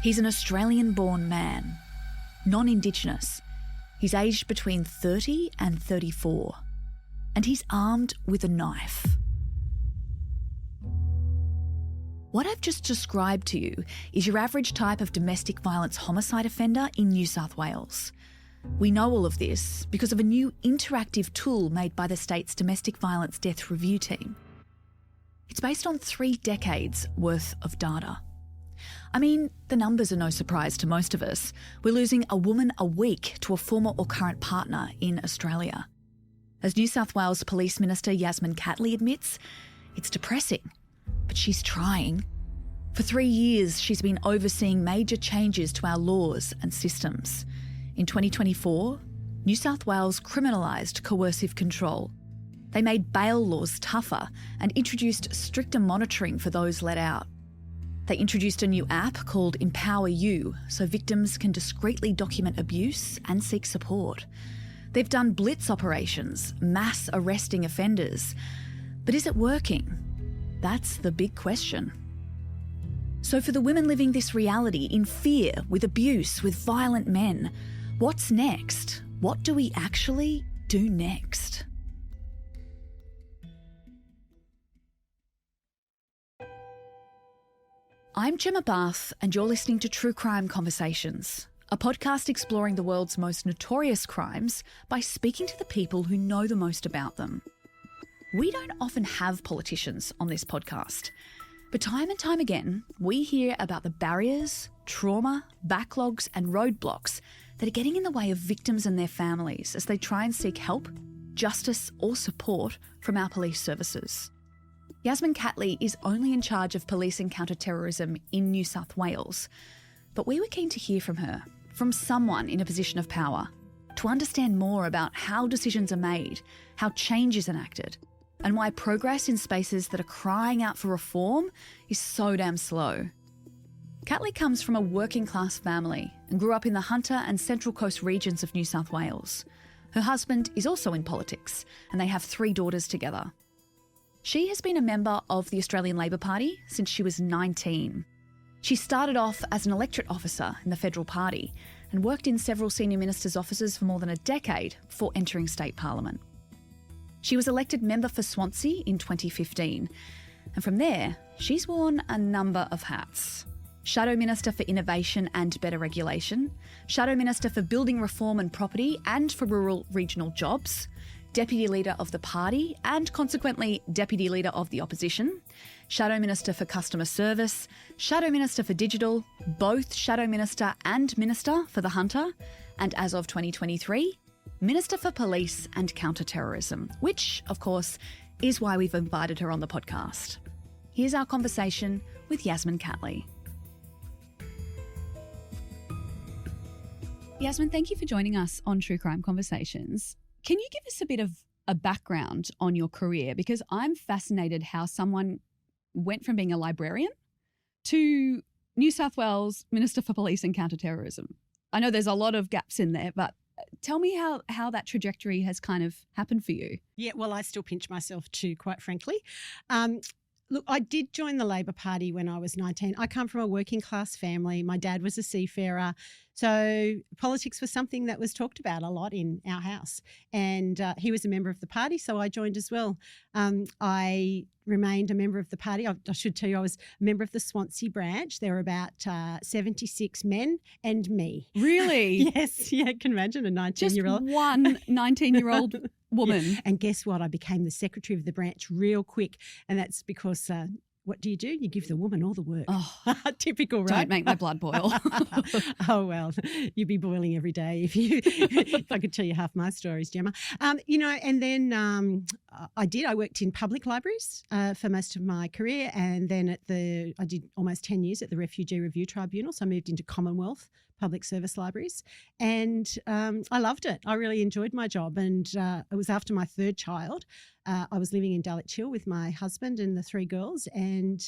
He's an Australian-born man, non-Indigenous. He's aged between 30 and 34, and he's armed with a knife. What I've just described to you is your average type of domestic violence homicide offender in New South Wales. We know all of this because of a new interactive tool made by the state's Domestic Violence Death Review team. It's based on 3 decades worth of data. I mean, the numbers are no surprise to most of us. We're losing a woman a week to a former or current partner in Australia. As New South Wales Police Minister Yasmin Catley admits, it's depressing, but she's trying. For 3 years, she's been overseeing major changes to our laws and systems. In 2024, New South Wales criminalised coercive control. They made bail laws tougher and introduced stricter monitoring for those let out. They introduced a new app called Empower You so victims can discreetly document abuse and seek support. They've done blitz operations, mass arresting offenders. But is it working? That's the big question. So for the women living this reality in fear, with abuse, with violent men, what's next? What do we actually do next? I'm Gemma Bath, and you're listening to True Crime Conversations, a podcast exploring the world's most notorious crimes by speaking to the people who know the most about them. We don't often have politicians on this podcast, but time and time again, we hear about the barriers, trauma, backlogs and roadblocks that are getting in the way of victims and their families as they try and seek help, justice or support from our police services. Yasmin Catley is only in charge of police and counter-terrorism in New South Wales, but we were keen to hear from her, from someone in a position of power, to understand more about how decisions are made, how change is enacted, and why progress in spaces that are crying out for reform is so damn slow. Catley comes from a working-class family and grew up in the Hunter and Central Coast regions of New South Wales. Her husband is also in politics, and they have 3 daughters together. She has been a member of the Australian Labor Party since she was 19. She started off as an electorate officer in the Federal Party and worked in several senior ministers' offices for more than a decade before entering state parliament. She was elected member for Swansea in 2015, and from there, she's worn a number of hats. Shadow Minister for Innovation and Better Regulation, Shadow Minister for Building Reform and Property and for Rural Regional Jobs, Deputy Leader of the Party and consequently Deputy Leader of the Opposition, Shadow Minister for Customer Service, Shadow Minister for Digital, both Shadow Minister and Minister for the Hunter, and as of 2023, Minister for Police and Counter-Terrorism, which, of course, is why we've invited her on the podcast. Here's our conversation with Yasmin Catley. Yasmin, thank you for joining us on True Crime Conversations. Can you give us a bit of a background on your career? Because I'm fascinated how someone went from being a librarian to New South Wales Minister for Police and Counter-Terrorism. I know there's a lot of gaps in there, but tell me how that trajectory has kind of happened for you. Yeah, well, I still pinch myself too, quite frankly. Look, I did join the Labor Party when I was 19. I come from a working class family. My dad was a seafarer. So politics was something that was talked about a lot in our house. And he was a member of the party, so I joined as well. I remained a member of the party. I should tell you I was a member of the Swansea branch. There were about 76 men and me. Really? Yes. Yeah, I can imagine a 19-year-old. Just one 19-year-old woman. Yeah. And guess what? I became the secretary of the branch real quick. And that's because what do? You give the woman all the work. Oh, typical, right? Don't make my blood boil. Oh, well, you'd be boiling every day if I could tell you half my stories, Gemma. And then I worked in public libraries for most of my career, and then I did almost 10 years at the Refugee Review Tribunal, so I moved into Commonwealth public service libraries, and I loved it. I really enjoyed my job, and it was after my 3rd child. I was living in Dulwich Hill with my husband and the 3 girls, and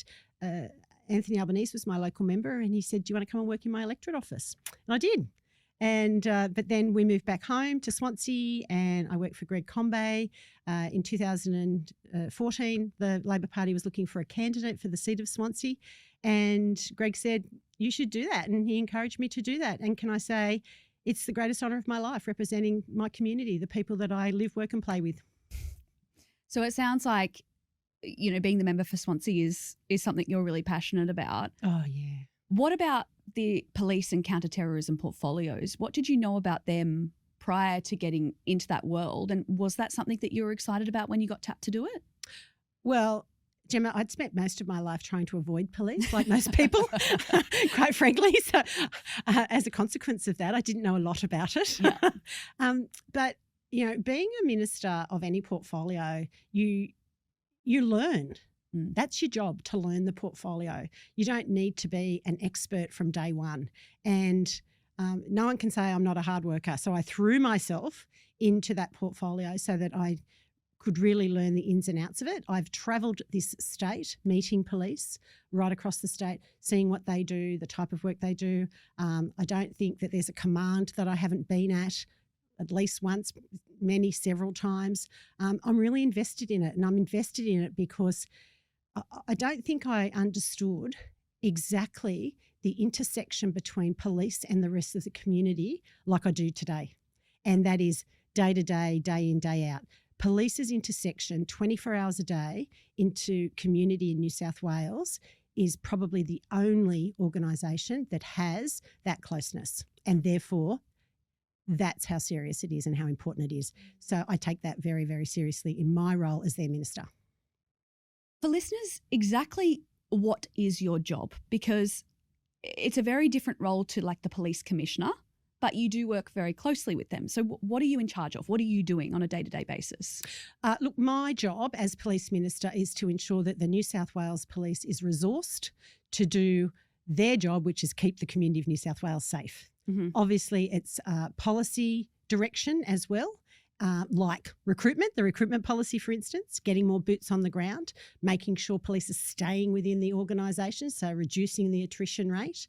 Anthony Albanese was my local member, and he said, "Do you want to come and work in my electorate office?" And I did. And but then we moved back home to Swansea, and I worked for Greg Combay. In 2014, the Labor Party was looking for a candidate for the seat of Swansea, and Greg said, you should do that, and he encouraged me to do that. And can I say, it's the greatest honour of my life, representing my community, the people that I live, work and play with. So it sounds like, you know, being the member for Swansea is something you're really passionate about. Oh, yeah. What about the police and counter-terrorism portfolios? What did you know about them prior to getting into that world? And was that something that you were excited about when you got tapped to do it? Well, Gemma, I'd spent most of my life trying to avoid police, like most people, quite frankly. So as a consequence of that, I didn't know a lot about it. Yeah. But, you know, being a minister of any portfolio, you learn. That's your job, to learn the portfolio. You don't need to be an expert from day one. And no one can say I'm not a hard worker. So I threw myself into that portfolio so that I could really learn the ins and outs of it. I've travelled this state, meeting police right across the state, seeing what they do, the type of work they do. I don't think that there's a command that I haven't been at least once, several times. I'm really invested in it, and I'm invested in it because I don't think I understood exactly the intersection between police and the rest of the community like I do today. And that is day to day, day in, day out. Police's intersection 24 hours a day into community in New South Wales is probably the only organisation that has that closeness. And therefore, that's how serious it is and how important it is. So I take that very, very seriously in my role as their minister. For listeners, exactly what is your job? Because it's a very different role to like the police commissioner, but you do work very closely with them. So what are you in charge of? What are you doing on a day-to-day basis? Look, my job as police minister is to ensure that the New South Wales Police is resourced to do their job, which is keep the community of New South Wales safe. Mm-hmm. Obviously, it's policy direction as well. Like recruitment, the recruitment policy, for instance, getting more boots on the ground, making sure police are staying within the organisation, so reducing the attrition rate.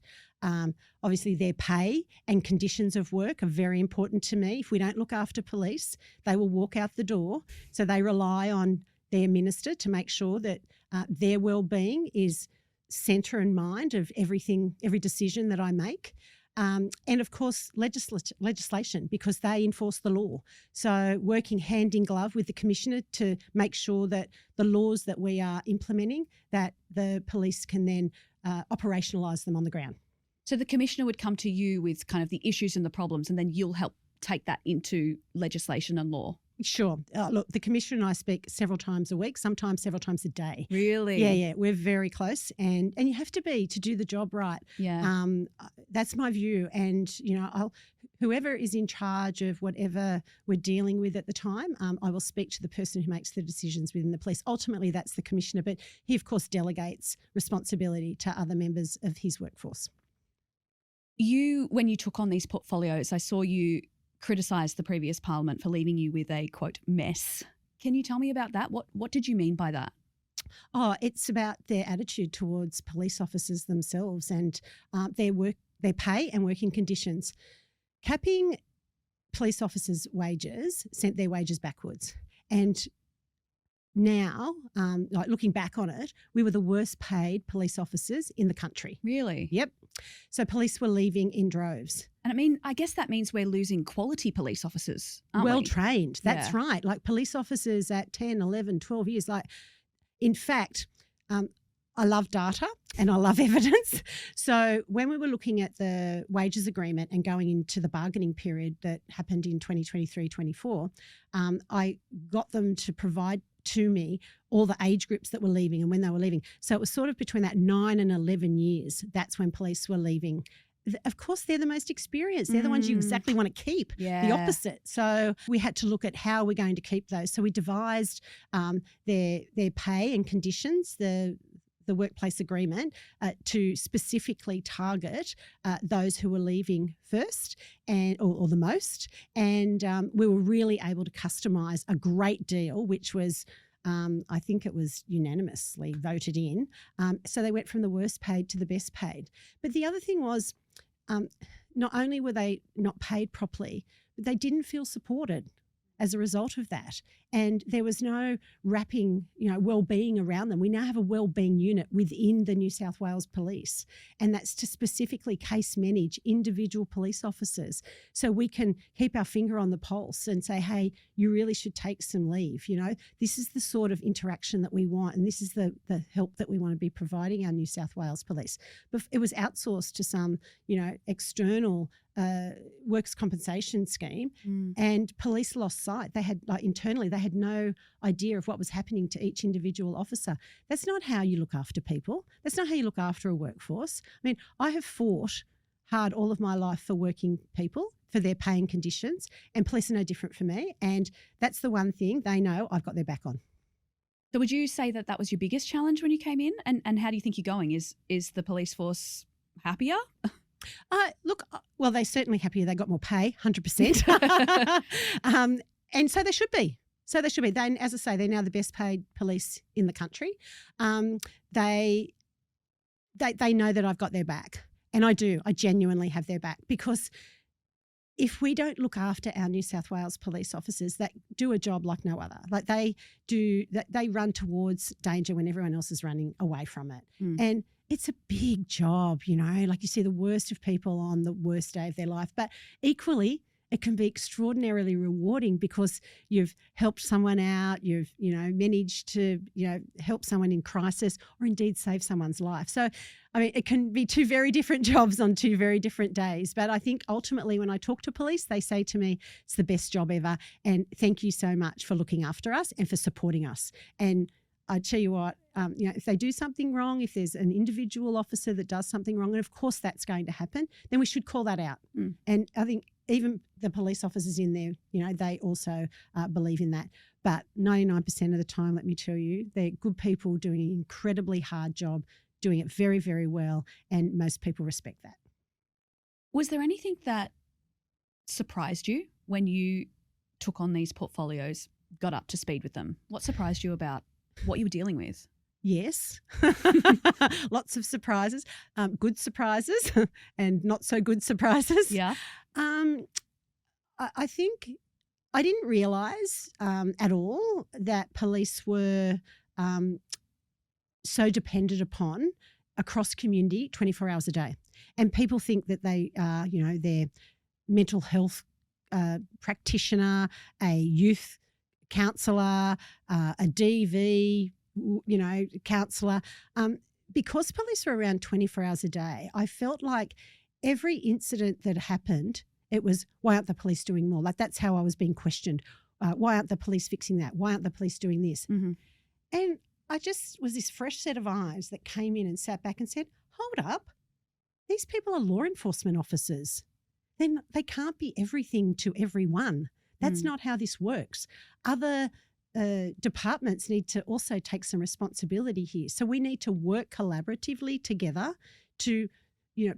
Obviously, their pay and conditions of work are very important to me. If we don't look after police, they will walk out the door. So they rely on their minister to make sure that their well-being is centre and mind of everything, every decision that I make. And of course, legislation, because they enforce the law. So working hand in glove with the Commissioner to make sure that the laws that we are implementing, that the police can then operationalise them on the ground. So the Commissioner would come to you with kind of the issues and the problems, and then you'll help take that into legislation and law. Sure. Look, the Commissioner and I speak several times a week, sometimes several times a day. Really? Yeah. We're very close, and you have to be to do the job right. Yeah. That's my view. And, you know, whoever is in charge of whatever we're dealing with at the time, I will speak to the person who makes the decisions within the police. Ultimately, that's the Commissioner, but he, of course, delegates responsibility to other members of his workforce. When you took on these portfolios, I saw you criticise the previous parliament for leaving you with a, quote, mess. Can you tell me about that? What did you mean by that? Oh, it's about their attitude towards police officers themselves and their pay and working conditions. Capping police officers' wages sent their wages backwards. And now, like looking back on it, we were the worst paid police officers in the country. Really? Yep. So police were leaving in droves. And I guess that means we're losing quality police officers, aren't we? Well trained. That's right. Like police officers at 10, 11, 12 years. Like, in fact, I love data and I love evidence. So when we were looking at the wages agreement and going into the bargaining period that happened in 2023-24, I got them to provide to me all the age groups that were leaving and when they were leaving. So it was sort of between that 9 and 11 years. That's when police were leaving. Of course, they're the most experienced. They're the ones you exactly want to keep, the opposite. So we had to look at how we're going to keep those. So we devised their pay and conditions, the workplace agreement, to specifically target those who were leaving first or the most. And we were really able to customise a great deal, which was I think it was unanimously voted in. So they went from the worst paid to the best paid. But the other thing was not only were they not paid properly, but they didn't feel supported as a result of that. And there was no wrapping, well-being around them. We now have a well-being unit within the New South Wales Police, and that's to specifically case manage individual police officers, so we can keep our finger on the pulse and say, hey, you really should take some leave. This is the sort of interaction that we want, and this is the help that we want to be providing our New South Wales Police. But it was outsourced to some, external workers' compensation scheme, and police lost sight. They had, internally, they had no idea of what was happening to each individual officer. That's not how you look after people. That's not how you look after a workforce. I mean, I have fought hard all of my life for working people, for their pay and conditions, and police are no different for me. And that's the one thing they know I've got their back on. So would you say that was your biggest challenge when you came in? And how do you think you're going? Is the police force happier? Look, well, they're certainly happier. They got more pay, 100%. And so they should be. They, as I say, they're now the best paid police in the country. They know that I've got their back, and I do. I genuinely have their back, because if we don't look after our New South Wales police officers that do a job like no other, like they run towards danger when everyone else is running away from it. And it's a big job, like you see the worst of people on the worst day of their life. But equally, it can be extraordinarily rewarding, because you've helped someone out, you've, managed to, help someone in crisis, or indeed save someone's life. So, I mean, it can be two very different jobs on two very different days. But I think ultimately when I talk to police, they say to me, it's the best job ever. And thank you so much for looking after us and for supporting us. And I tell you what, if they do something wrong, if there's an individual officer that does something wrong, and of course that's going to happen, then we should call that out. And I think even the police officers in there, they also believe in that. But 99% of the time, let me tell you, they're good people doing an incredibly hard job, doing it very, very well, and most people respect that. Was there anything that surprised you when you took on these portfolios, got up to speed with them? What surprised you about what you were dealing with? Yes, lots of surprises, good surprises and not so good surprises. Yeah. I think I didn't realise at all that police were so dependent upon across community 24 hours a day. And people think that they are, their mental health practitioner, a youth counsellor, a DV, counsellor. Because police were around 24 hours a day, I felt like every incident that happened, it was, why aren't the police doing more? Like, that's how I was being questioned. Why aren't the police fixing that? Why aren't the police doing this? And I just was this fresh set of eyes that came in and sat back and said, hold up, these people are law enforcement officers. Then they can't be everything to everyone. That's not how this works. Other departments need to also take some responsibility here. So we need to work collaboratively together to,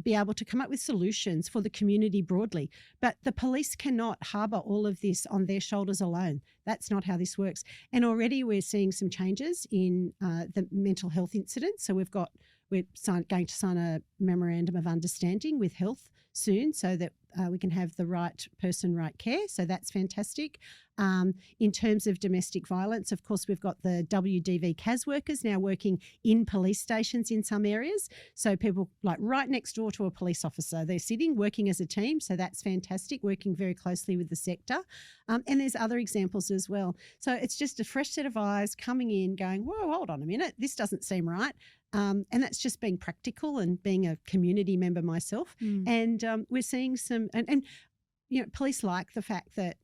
be able to come up with solutions for the community broadly. But the police cannot harbour all of this on their shoulders alone. That's not how this works. And already we're seeing some changes in the mental health incidents. So we're going to sign a memorandum of understanding with health soon, so that we can have the right person, right care. So that's fantastic. In terms of domestic violence, of course, we've got the WDV CAS workers now working in police stations in some areas. So people like right next door to a police officer, they're sitting, working as a team. So that's fantastic, working very closely with the sector. And there's other examples as well. So it's just a fresh set of eyes coming in going, whoa, hold on a minute, this doesn't seem right. And that's just being practical and being a community member myself. And we're seeing some, and police like the fact that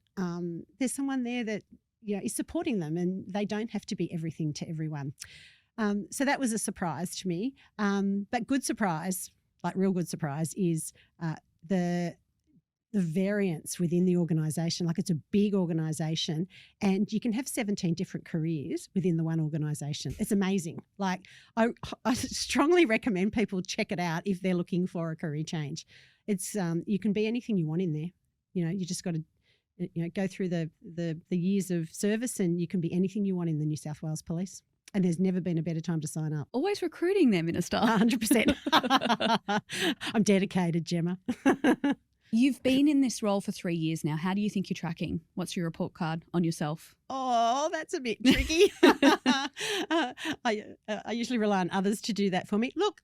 there's someone there that is supporting them, and they don't have to be everything to everyone. So that was a surprise to me. But good surprise, like real good surprise, is the variance within the organisation. Like, it's a big organisation, and you can have 17 different careers within the one organisation. It's amazing. Like, I strongly recommend people check it out if they're looking for a career change. It's you can be anything you want in there. You just got to go through the years of service, and you can be anything you want in the New South Wales Police. And there's never been a better time to sign up. Always recruiting there, Minister. 100%. I'm dedicated, Gemma. You've been in this role for 3 years now. How do you think you're tracking? What's your report card on yourself? Oh, that's a bit tricky. I usually rely on others to do that for me. Look,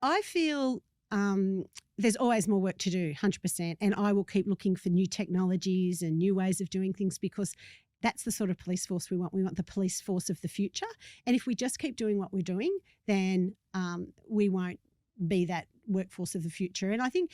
I feel there's always more work to do, 100%, and I will keep looking for new technologies and new ways of doing things because that's the sort of police force we want. We want the police force of the future. And if we just keep doing what we're doing, then we won't be that workforce of the future. And I think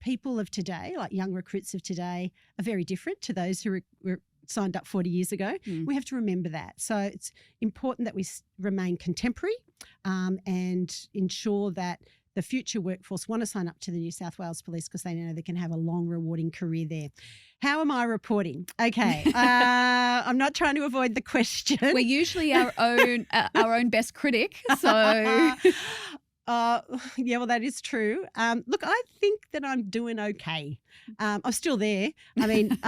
people of today, like young recruits of today, are very different to those who were signed up 40 years ago. We have to remember that. So it's important that we remain contemporary and ensure that the future workforce want to sign up to the New South Wales Police because they know they can have a long, rewarding career there. How am I reporting? Okay, I'm not trying to avoid the question. We're usually our own best critic, so... Yeah, well, that is true. Look, I think that I'm doing okay. I'm still there. I mean,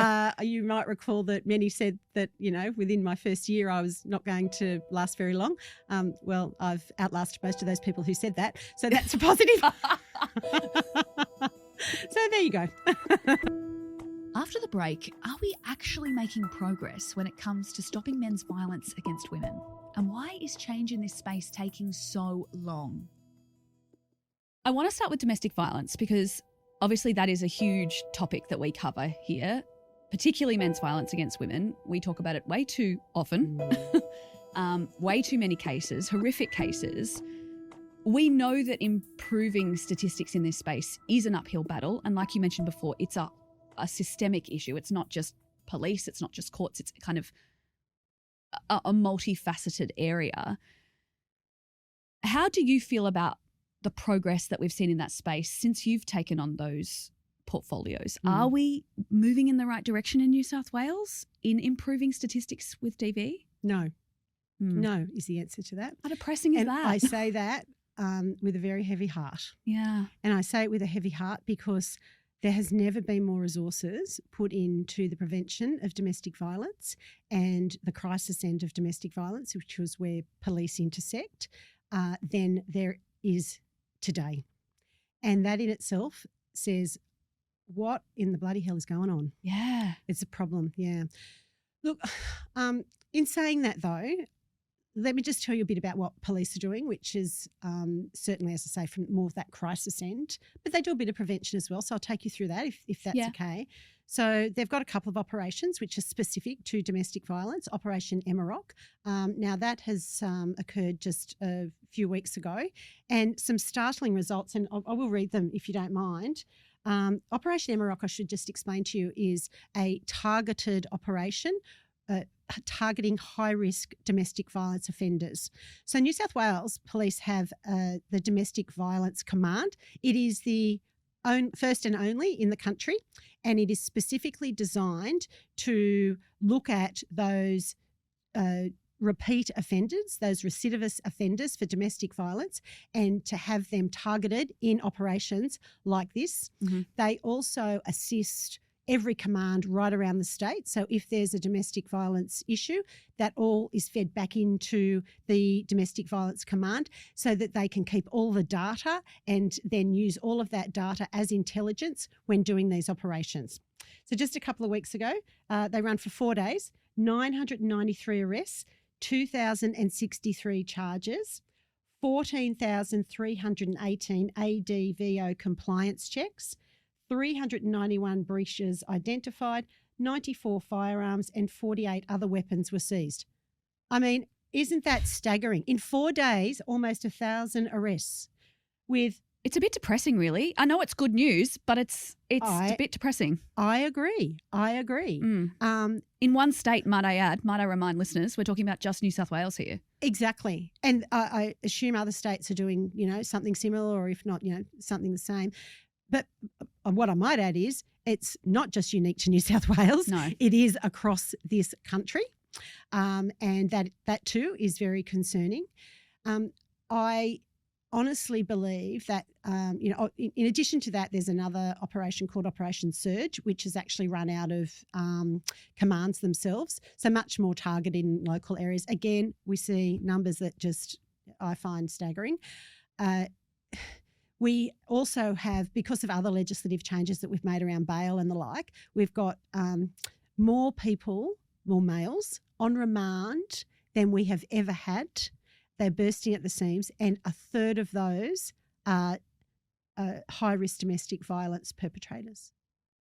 you might recall that many said that, within my first year I was not going to last very long. Well, I've outlasted most of those people who said that. So that's a positive. So there you go. After the break, are we actually making progress when it comes to stopping men's violence against women? And why is change in this space taking so long? I want to start with domestic violence because obviously that is a huge topic that we cover here, particularly men's violence against women. We talk about it way too often, way too many cases, horrific cases. We know that improving statistics in this space is an uphill battle. And like you mentioned before, it's a systemic issue. It's not just police, it's not just courts, it's kind of a multifaceted area. How do you feel about the progress that we've seen in that space since you've taken on those portfolios? Are we moving in the right direction in New South Wales in improving statistics with DV? No. No is the answer to that. How depressing is that? I say that with a very heavy heart. Yeah. And I say it with a heavy heart because there has never been more resources put into the prevention of domestic violence and the crisis end of domestic violence, which was where police intersect, than there is today. And that in itself says, what in the bloody hell is going on? Yeah. It's a problem, yeah. Look, in saying that though, let me just tell you a bit about what police are doing, which is certainly, as I say, from more of that crisis end, but they do a bit of prevention as well. So I'll take you through that if that's okay. So they've got a couple of operations which are specific to domestic violence, Operation Emme Rock. Now that has occurred just a few weeks ago, and some startling results, and I will read them if you don't mind. Operation Emme Rock, I should just explain to you, is a targeted operation targeting high-risk domestic violence offenders. So New South Wales Police have the Domestic Violence Command. It is the first and only in the country, and it is specifically designed to look at those repeat offenders, those recidivist offenders for domestic violence, and to have them targeted in operations like this. They also assist every command right around the state. So if there's a domestic violence issue, that all is fed back into the Domestic Violence Command so that they can keep all the data and then use all of that data as intelligence when doing these operations. So just a couple of weeks ago, they ran for 4 days, 993 arrests, 2,063 charges, 14,318 ADVO compliance checks, 391 breaches identified, 94 firearms and 48 other weapons were seized. I mean, isn't that staggering? In 4 days, almost 1,000 arrests with... It's a bit depressing, really. I know it's good news, but it's a bit depressing. I agree. In one state, might I remind listeners, we're talking about just New South Wales here. Exactly. And I assume other states are doing, something similar, or if not, something the same. But what I might add is it's not just unique to New South Wales. No. It is across this country, and that too is very concerning. I honestly believe that, in addition to that, there's another operation called Operation Surge, which is actually run out of commands themselves, so much more targeted in local areas. Again, we see numbers that just I find staggering. We also have, because of other legislative changes that we've made around bail and the like, we've got more people, more males, on remand than we have ever had. They're bursting at the seams, and a third of those are high-risk domestic violence perpetrators.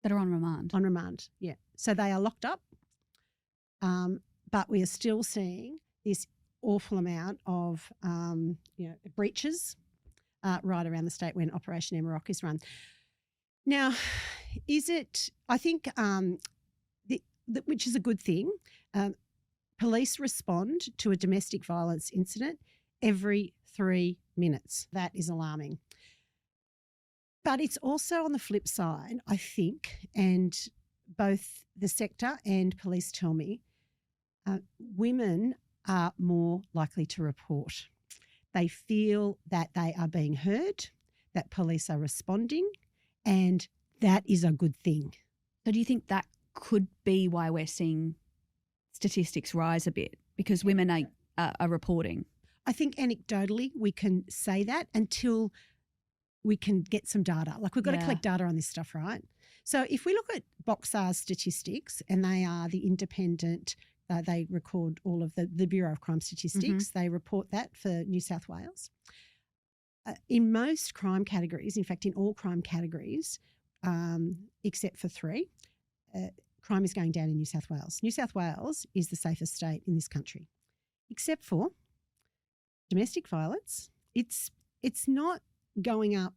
That are on remand? On remand, yeah. So they are locked up, but we are still seeing this awful amount of breaches right around the state when Operation Emme Rock is run. Now, I think, which is a good thing, police respond to a domestic violence incident every 3 minutes. That is alarming. But it's also on the flip side, I think, and both the sector and police tell me, women are more likely to report. They feel that they are being heard, that police are responding, and that is a good thing. So do you think that could be why we're seeing statistics rise a bit, because women are reporting? I think anecdotally we can say that until we can get some data. Like, we've got to collect data on this stuff, right? So if we look at Boxar's statistics, and they are the independent, they record all of the Bureau of Crime Statistics. Mm-hmm. They report that for New South Wales. In most crime categories, in fact in all crime categories, except for 3, crime is going down in New South Wales. New South Wales is the safest state in this country, except for domestic violence. It's not going up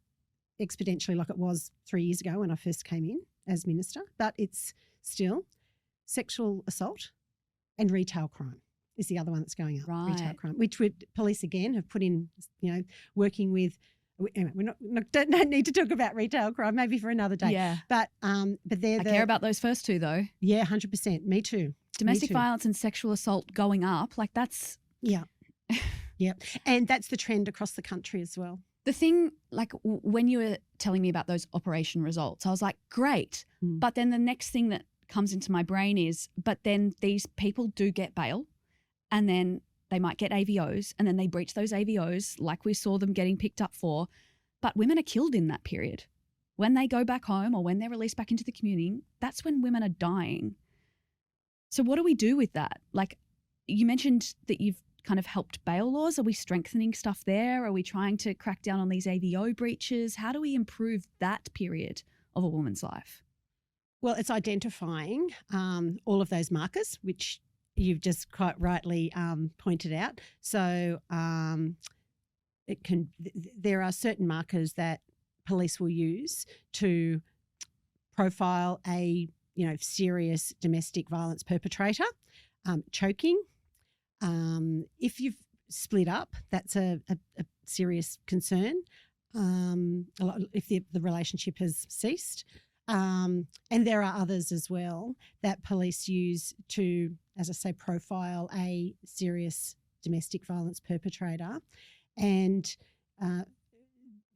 exponentially like it was 3 years ago when I first came in as minister, but it's still sexual assault and retail crime is the other one that's going up. Right. Retail crime, which police again have put in, working with. Anyway, don't need to talk about retail crime, maybe for another day. Yeah, but I care about those first two though. Yeah, 100%. Me too. Domestic violence and sexual assault going up, like that's yeah, and that's the trend across the country as well. The thing, like when you were telling me about those operation results, I was like, great. But then the next thing that comes into my brain is, but then these people do get bail, and then they might get AVOs, and then they breach those AVOs like we saw them getting picked up for. But women are killed in that period. When they go back home or when they're released back into the community, that's when women are dying. So what do we do with that? Like, you mentioned that you've kind of helped bail laws. Are we strengthening stuff there? Are we trying to crack down on these AVO breaches? How do we improve that period of a woman's life? Well, it's identifying all of those markers, which you've just quite rightly pointed out. So there are certain markers that police will use to profile a serious domestic violence perpetrator. Choking. If you've split up, that's a serious concern. If the relationship has ceased. And there are others as well that police use to, as I say, profile a serious domestic violence perpetrator. And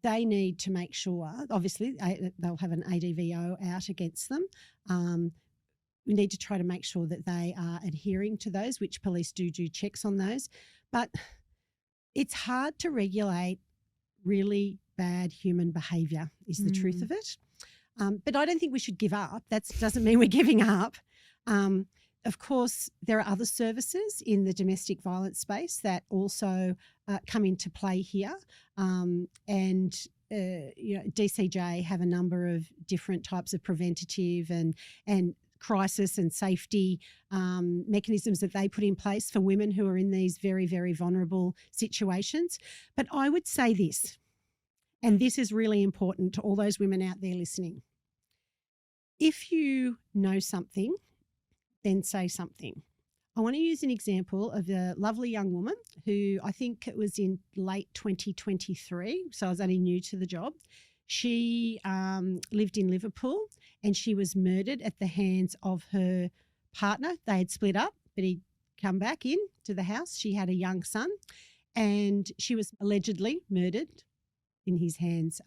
they need to make sure, obviously, they'll have an ADVO out against them. We need to try to make sure that they are adhering to those, which police do checks on those. But it's hard to regulate really bad human behaviour is the truth of it. But I don't think we should give up. That doesn't mean we're giving up. Of course, there are other services in the domestic violence space that also come into play here. DCJ have a number of different types of preventative and crisis and safety mechanisms that they put in place for women who are in these very, very vulnerable situations. But I would say this, and this is really important to all those women out there listening. If you know something, then say something. I want to use an example of a lovely young woman who I think it was in late 2023, so I was only new to the job. She lived in Liverpool and she was murdered at the hands of her partner. They had split up, but he'd come back in to the house. She had a young son and she was allegedly murdered in his hands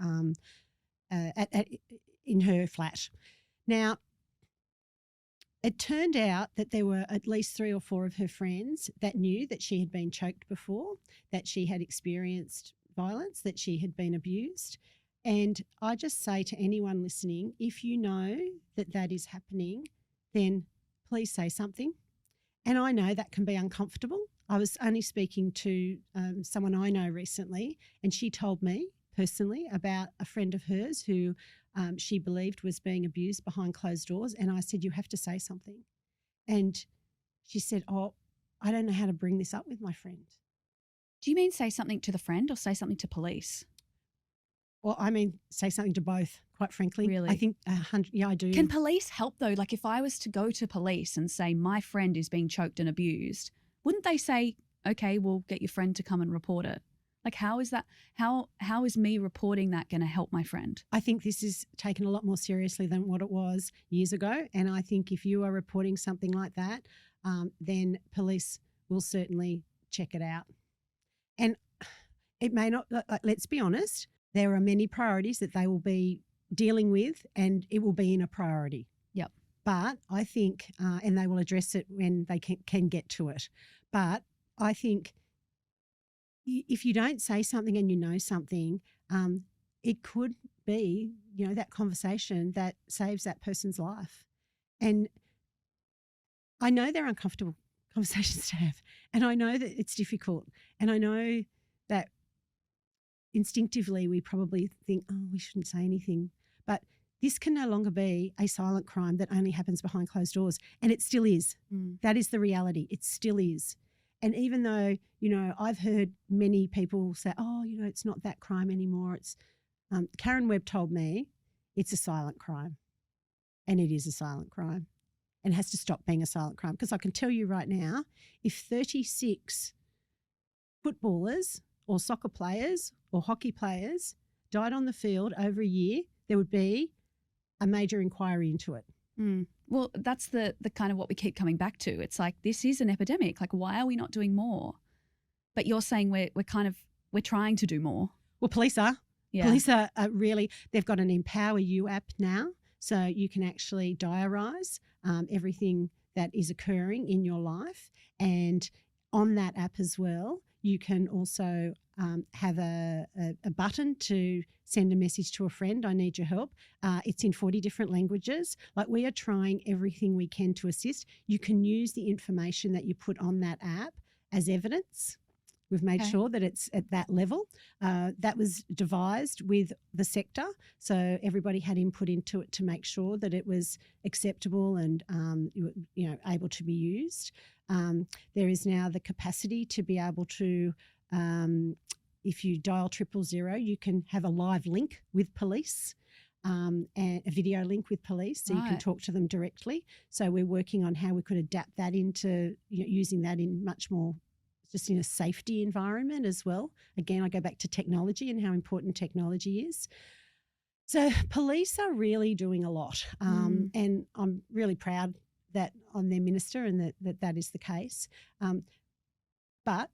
in her flat. Now, it turned out that there were at least 3 or 4 of her friends that knew that she had been choked before, that she had experienced violence, that she had been abused. And I just say to anyone listening, if you know that that is happening, then please say something. And I know that can be uncomfortable. I was only speaking to someone I know recently, and she told me personally about a friend of hers who she believed was being abused behind closed doors. And I said, you have to say something. And she said, oh, I don't know how to bring this up with my friend. Do you mean say something to the friend or say something to police? Well, I mean, say something to both, quite frankly. Really? I think, I do. Can police help though? Like if I was to go to police and say my friend is being choked and abused, wouldn't they say, okay, we'll get your friend to come and report it? Like how is that, how is me reporting that going to help my friend? I think this is taken a lot more seriously than what it was years ago. And I think if you are reporting something like that, then police will certainly check it out. And it may not, let's be honest, there are many priorities that they will be dealing with and it will be in a priority. Yep. But I think, and they will address it when they can get to it. But I think if you don't say something and you know something, it could be, that conversation that saves that person's life. And I know they're uncomfortable conversations to have, and I know that it's difficult, and I know that instinctively we probably think, oh, we shouldn't say anything. But this can no longer be a silent crime that only happens behind closed doors, and it still is. That is the reality. It still is. And even though, I've heard many people say, oh, it's not that crime anymore. It's Karen Webb told me it's a silent crime, and it is a silent crime and has to stop being a silent crime. Because I can tell you right now, if 36 footballers or soccer players or hockey players died on the field over a year, there would be a major inquiry into it. Well, that's the kind of what we keep coming back to. It's like, this is an epidemic. Like, why are we not doing more? But you're saying we're trying to do more. Well, police are. Yeah. Police are really, they've got an Empower You app now. So you can actually diarise everything that is occurring in your life. And on that app as well, you can also have a button to send a message to a friend, I need your help. It's in 40 different languages. Like, we are trying everything we can to assist. You can use the information that you put on that app as evidence. We've made sure that it's at that level. That was devised with the sector, so everybody had input into it to make sure that it was acceptable and able to be used. There is now the capacity to be able to, if you dial 000, you can have a live link with police. And a video link with police, so you can talk to them directly. So we're working on how we could adapt that into using that in much more just in a safety environment as well. Again, I go back to technology and how important technology is. So police are really doing a lot, and I'm really proud that I'm their minister and that is the case. But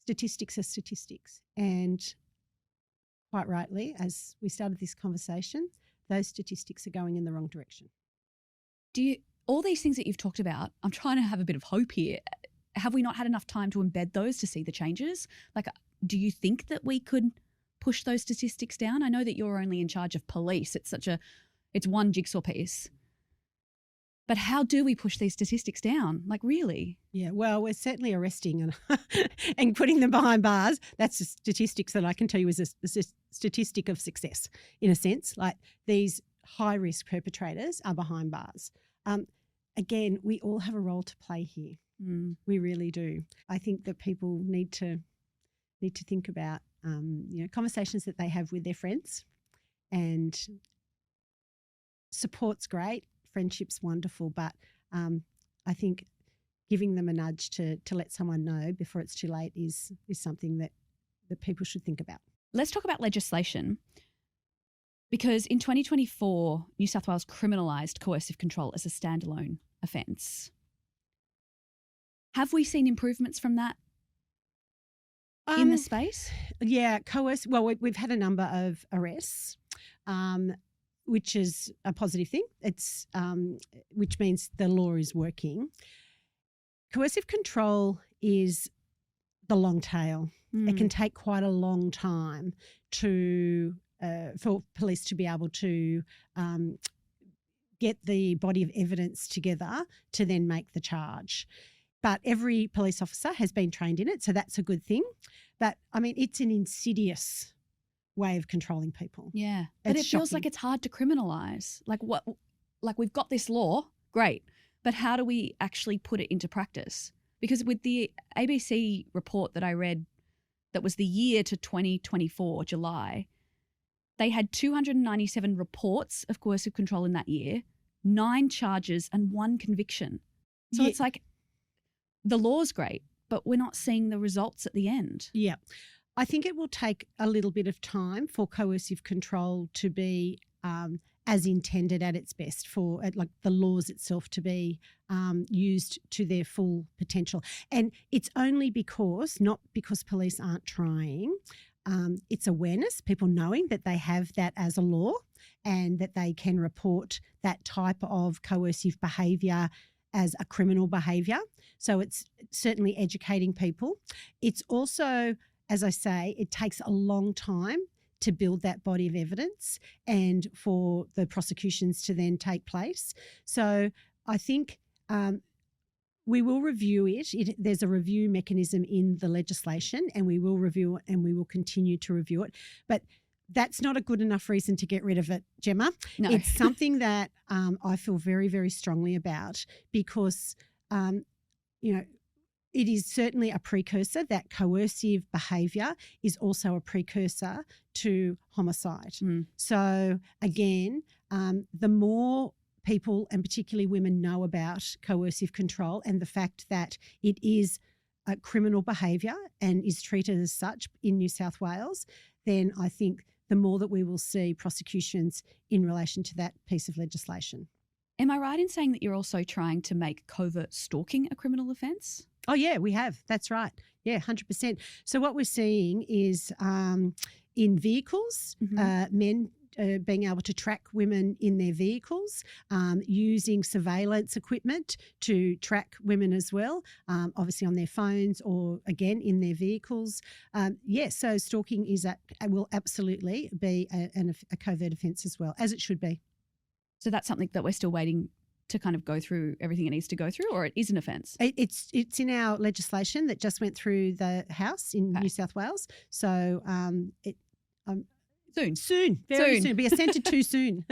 statistics are statistics, and quite rightly, as we started this conversation, those statistics are going in the wrong direction. All these things that you've talked about, I'm trying to have a bit of hope here. Have we not had enough time to embed those to see the changes? Like, do you think that we could push those statistics down? I know that you're only in charge of police. It's one jigsaw piece. But how do we push these statistics down? Like, really? Yeah, well, we're certainly arresting and putting them behind bars. That's the statistics that I can tell you is a statistic of success, in a sense. Like, these high-risk perpetrators are behind bars. Again, we all have a role to play here. We really do. I think that people need to think about conversations that they have with their friends, and support's great, friendship's wonderful, but I think giving them a nudge to let someone know before it's too late is something that people should think about. Let's talk about legislation, because in 2024, New South Wales criminalised coercive control as a standalone offence. Have we seen improvements from that in the space? Yeah, well, we've had a number of arrests, which is a positive thing. It's which means the law is working. Coercive control is the long tail. It can take quite a long time for police to be able to get the body of evidence together to then make the charge. But every police officer has been trained in it, so that's a good thing. But, I mean, it's an insidious way of controlling people. Yeah. But it feels shocking. like it's hard to criminalise. Like we've got this law, great, but how do we actually put it into practice? Because with the ABC report that I read that was the year to 2024, July, they had 297 reports of coercive control in that year, 9 charges and 1 conviction. So it's like the law's great, but we're not seeing the results at the end. Yeah. I think it will take a little bit of time for coercive control to be as intended at its best, for like the laws itself to be used to their full potential. And it's only not because police aren't trying. It's awareness, people knowing that they have that as a law and that they can report that type of coercive behaviour as a criminal behaviour. So it's certainly educating people. It's also, as I say, it takes a long time to build that body of evidence and for the prosecutions to then take place. So I think we will review it. There's a review mechanism in the legislation, and we will review it and we will continue to review it. But that's not a good enough reason to get rid of it, Gemma. No. It's something that I feel very, very strongly about because, it is certainly a precursor. That coercive behaviour is also a precursor to homicide. So again, the more people and particularly women know about coercive control and the fact that it is a criminal behaviour and is treated as such in New South Wales, then I think the more that we will see prosecutions in relation to that piece of legislation. Am I right in saying that you're also trying to make covert stalking a criminal offence? Oh, yeah, we have. That's right. Yeah, 100%. So what we're seeing is in vehicles, men being able to track women in their vehicles, using surveillance equipment to track women as well, obviously on their phones or, again, in their vehicles. So stalking will absolutely be a covert offence as well, as it should be. So that's something that we're still waiting to kind of go through everything it needs to go through, or it is an offence? It's in our legislation that just went through the House in New South Wales. So Soon, very soon. Be assented too soon.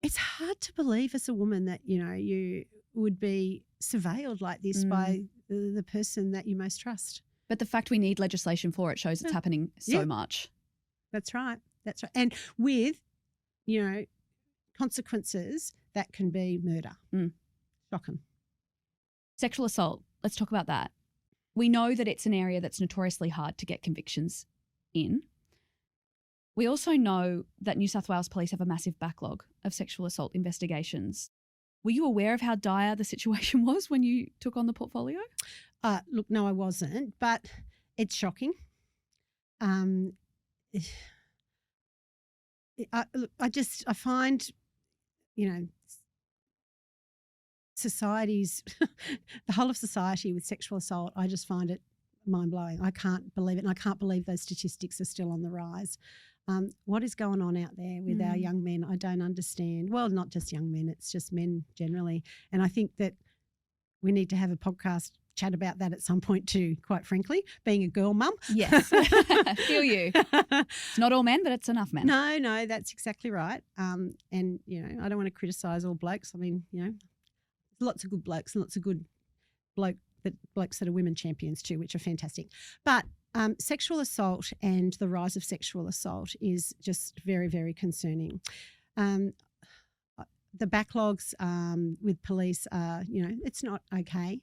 It's hard to believe as a woman that, you would be surveilled like this by the person that you most trust. But the fact we need legislation for it shows it's happening so much. That's right. And with, consequences that can be murder. Shocking. Sexual assault. Let's talk about that. We know that it's an area that's notoriously hard to get convictions in. We also know that New South Wales Police have a massive backlog of sexual assault investigations. Were you aware of how dire the situation was when you took on the portfolio? Look, no, I wasn't, but it's shocking. I find, societies, the whole of society with sexual assault, I just find it mind-blowing. I can't believe it, and I can't believe those statistics are still on the rise. What is going on out there with our young men? I don't understand. Well, not just young men, it's just men generally. And I think that we need to have a podcast chat about that at some point too, quite frankly, being a girl mum. Yes, feel you. It's not all men, but it's enough men. No, that's exactly right. And, I don't want to criticise all blokes. I mean, lots of good blokes and lots of good blokes that are women champions too, which are fantastic. But sexual assault and the rise of sexual assault is just very, very concerning. The backlogs with police are, it's not okay.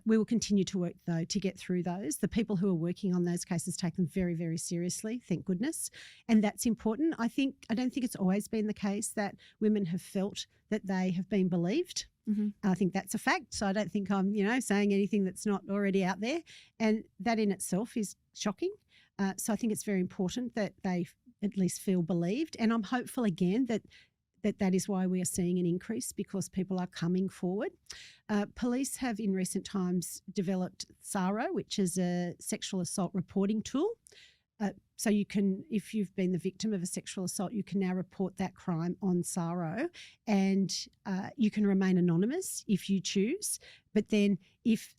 We will continue to work, though, to get through those. The people who are working on those cases take them very, very seriously, thank goodness. And that's important. I don't think it's always been the case that women have felt that they have been believed. I think that's a fact. So I don't think I'm, saying anything that's not already out there. And that in itself is shocking. So I think it's very important that they at least feel believed. And I'm hopeful again that that is why we are seeing an increase, because people are coming forward. Police have in recent times developed SARO, which is a sexual assault reporting tool. So you can, if you've been the victim of a sexual assault, you can now report that crime on SARO, and you can remain anonymous if you choose. But then if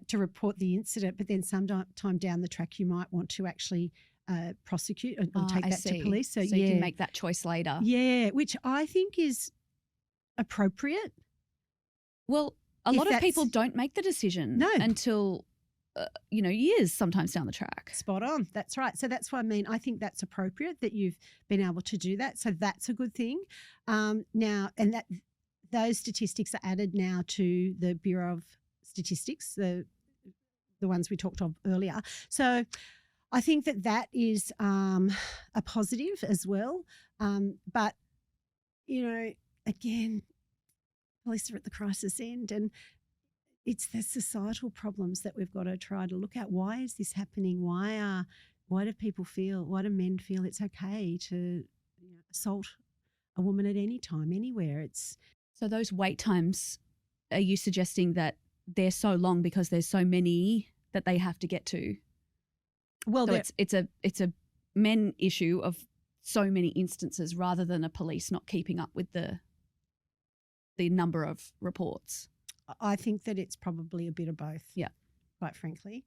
to report the incident, but then sometime down the track you might want to actually prosecute or take that to police. So you can make that choice later. Yeah, which I think is appropriate. Well, a lot of people don't make the decision until years sometimes down the track. Spot on. That's right. So that's what I mean. I think that's appropriate that you've been able to do that. So that's a good thing. Now, and that those statistics are added now to the Bureau of Statistics, the ones we talked of earlier. So I think that is a positive as well. But, again, police are at the crisis end, and it's the societal problems that we've got to try to look at. Why is this happening? Why do men feel it's okay to assault a woman at any time, anywhere? So those wait times, are you suggesting that they're so long because there's so many that they have to get to? Well, so it's a men issue of so many instances rather than a police not keeping up with the number of reports. I think that it's probably a bit of both. Yeah, quite frankly,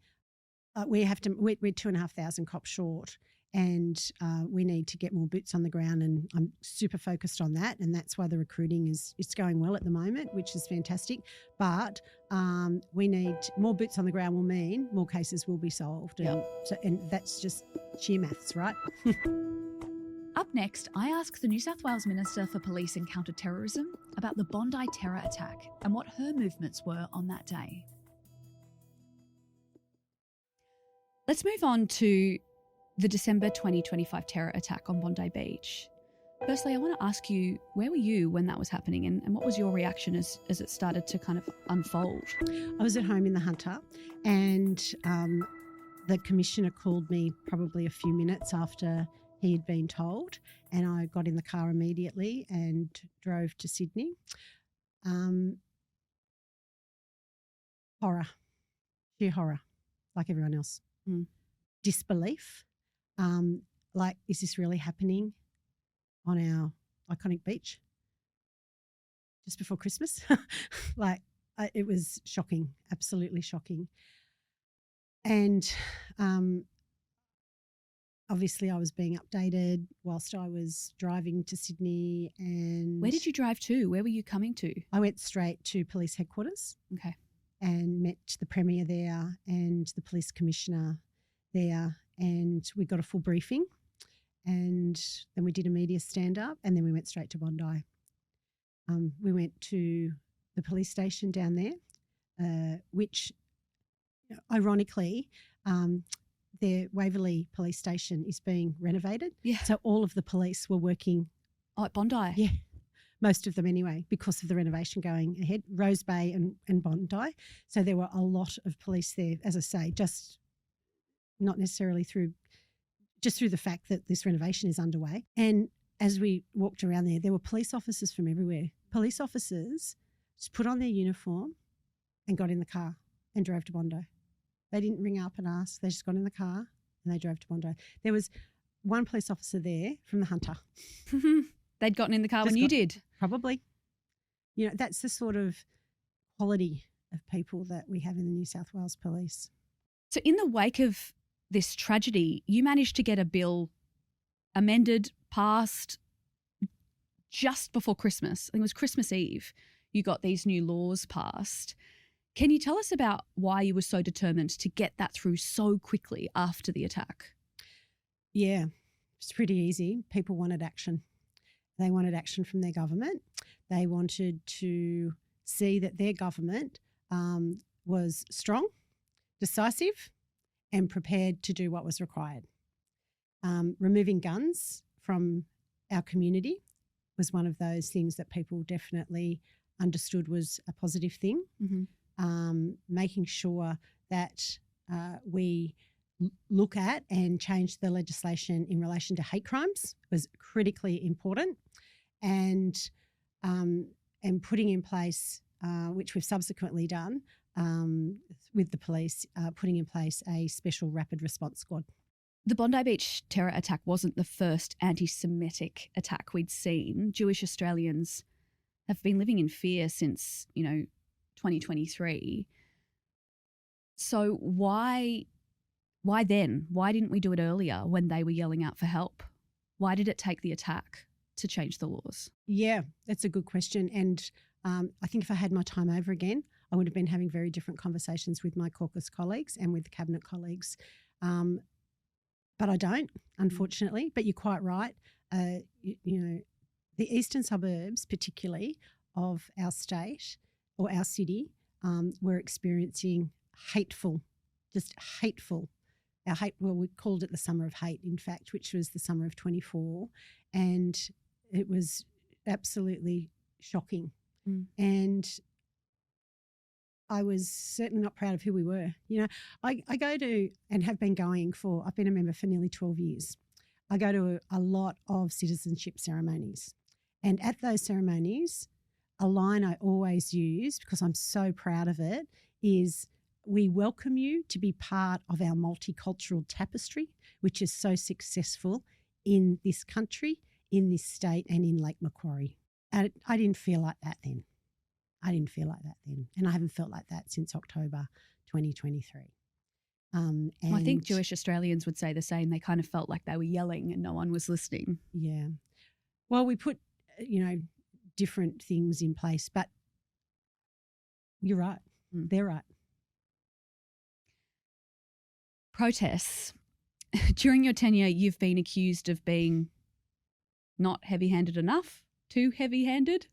we're 2,500 cops short, and we need to get more boots on the ground. And I'm super focused on that, and that's why the recruiting it's going well at the moment, which is fantastic. But we need more boots on the ground. Will mean more cases will be solved, and that's just sheer maths, right? Up next, I ask the New South Wales Minister for Police and Counter-Terrorism about the Bondi terror attack and what her movements were on that day. Let's move on to the December 2025 terror attack on Bondi Beach. Firstly, I want to ask you, where were you when that was happening, and what was your reaction as it started to kind of unfold? I was at home in the Hunter, and the Commissioner called me probably a few minutes after he had been told, and I got in the car immediately and drove to Sydney. Horror, sheer horror, like everyone else. Disbelief, is this really happening on our iconic beach just before Christmas? It was shocking, absolutely shocking. And obviously I was being updated whilst I was driving to Sydney. And where did you drive to? Where were you coming to? I went straight to police headquarters. Okay. And met the Premier there and the Police Commissioner there, and we got a full briefing, and then we did a media stand-up, and then we went straight to Bondi. We went to the police station down there, which ironically their Waverley police station is being renovated. Yeah. So all of the police were working. Oh, at Bondi? Yeah. Most of them anyway, because of the renovation going ahead, Rose Bay and Bondi. So there were a lot of police there, as I say, just not necessarily through the fact that this renovation is underway. And as we walked around there were police officers from everywhere. Police officers just put on their uniform and got in the car and drove to Bondi. They didn't ring up and ask. They just got in the car and they drove to Bondi. There was one police officer there from the Hunter. They'd gotten in the car when you did? Probably. That's the sort of quality of people that we have in the New South Wales Police. So in the wake of this tragedy, you managed to get a bill amended, passed just before Christmas. I think it was Christmas Eve. You got these new laws passed. Can you tell us about why you were so determined to get that through so quickly after the attack? Yeah, it's pretty easy. People wanted action. They wanted action from their government. They wanted to see that their government was strong, decisive, and prepared to do what was required. Removing guns from our community was one of those things that people definitely understood was a positive thing. Mm-hmm. Making sure that we look at and change the legislation in relation to hate crimes was critically important. and putting in place, which we've subsequently done with the police, putting in place a special rapid response squad. The Bondi Beach terror attack wasn't the first anti-Semitic attack we'd seen. Jewish Australians have been living in fear since, 2023. So why then? Why didn't we do it earlier when they were yelling out for help? Why did it take the attack to change the laws? Yeah, that's a good question. And I think if I had my time over again, I would have been having very different conversations with my caucus colleagues and with the cabinet colleagues. But I don't, unfortunately. But you're quite right. The eastern suburbs, particularly of our state or our city, were experiencing hateful. We called it the summer of hate, in fact, which was the summer of 24. And it was absolutely shocking. And I was certainly not proud of who we were. I go to and have been going for, I've been a member for nearly 12 years. I go to a lot of citizenship ceremonies. And at those ceremonies, a line I always use, because I'm so proud of it, is we welcome you to be part of our multicultural tapestry, which is so successful in this country, in this state and in Lake Macquarie. And I didn't feel like that then. And I haven't felt like that since October 2023. And I think Jewish Australians would say the same. They kind of felt like they were yelling and no one was listening. Yeah. Well, we put, different things in place, but you're right. They're right. Protests. During your tenure, you've been accused of being not heavy-handed enough, too heavy-handed.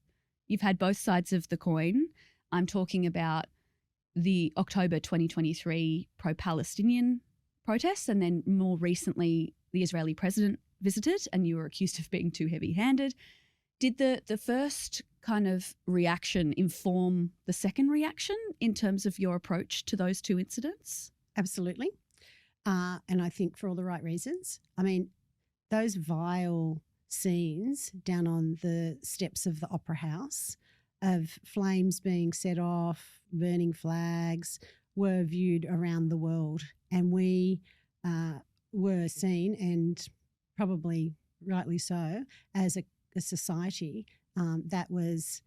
You've had both sides of the coin. I'm talking about the October 2023 pro-Palestinian protests, and then more recently the Israeli president visited and you were accused of being too heavy-handed. Did the first kind of reaction inform the second reaction in terms of your approach to those two incidents? Absolutely. And I think for all the right reasons. I mean, those vile scenes down on the steps of the Opera House of flames being set off, burning flags, were viewed around the world. And we were seen, and probably rightly so, as a society that was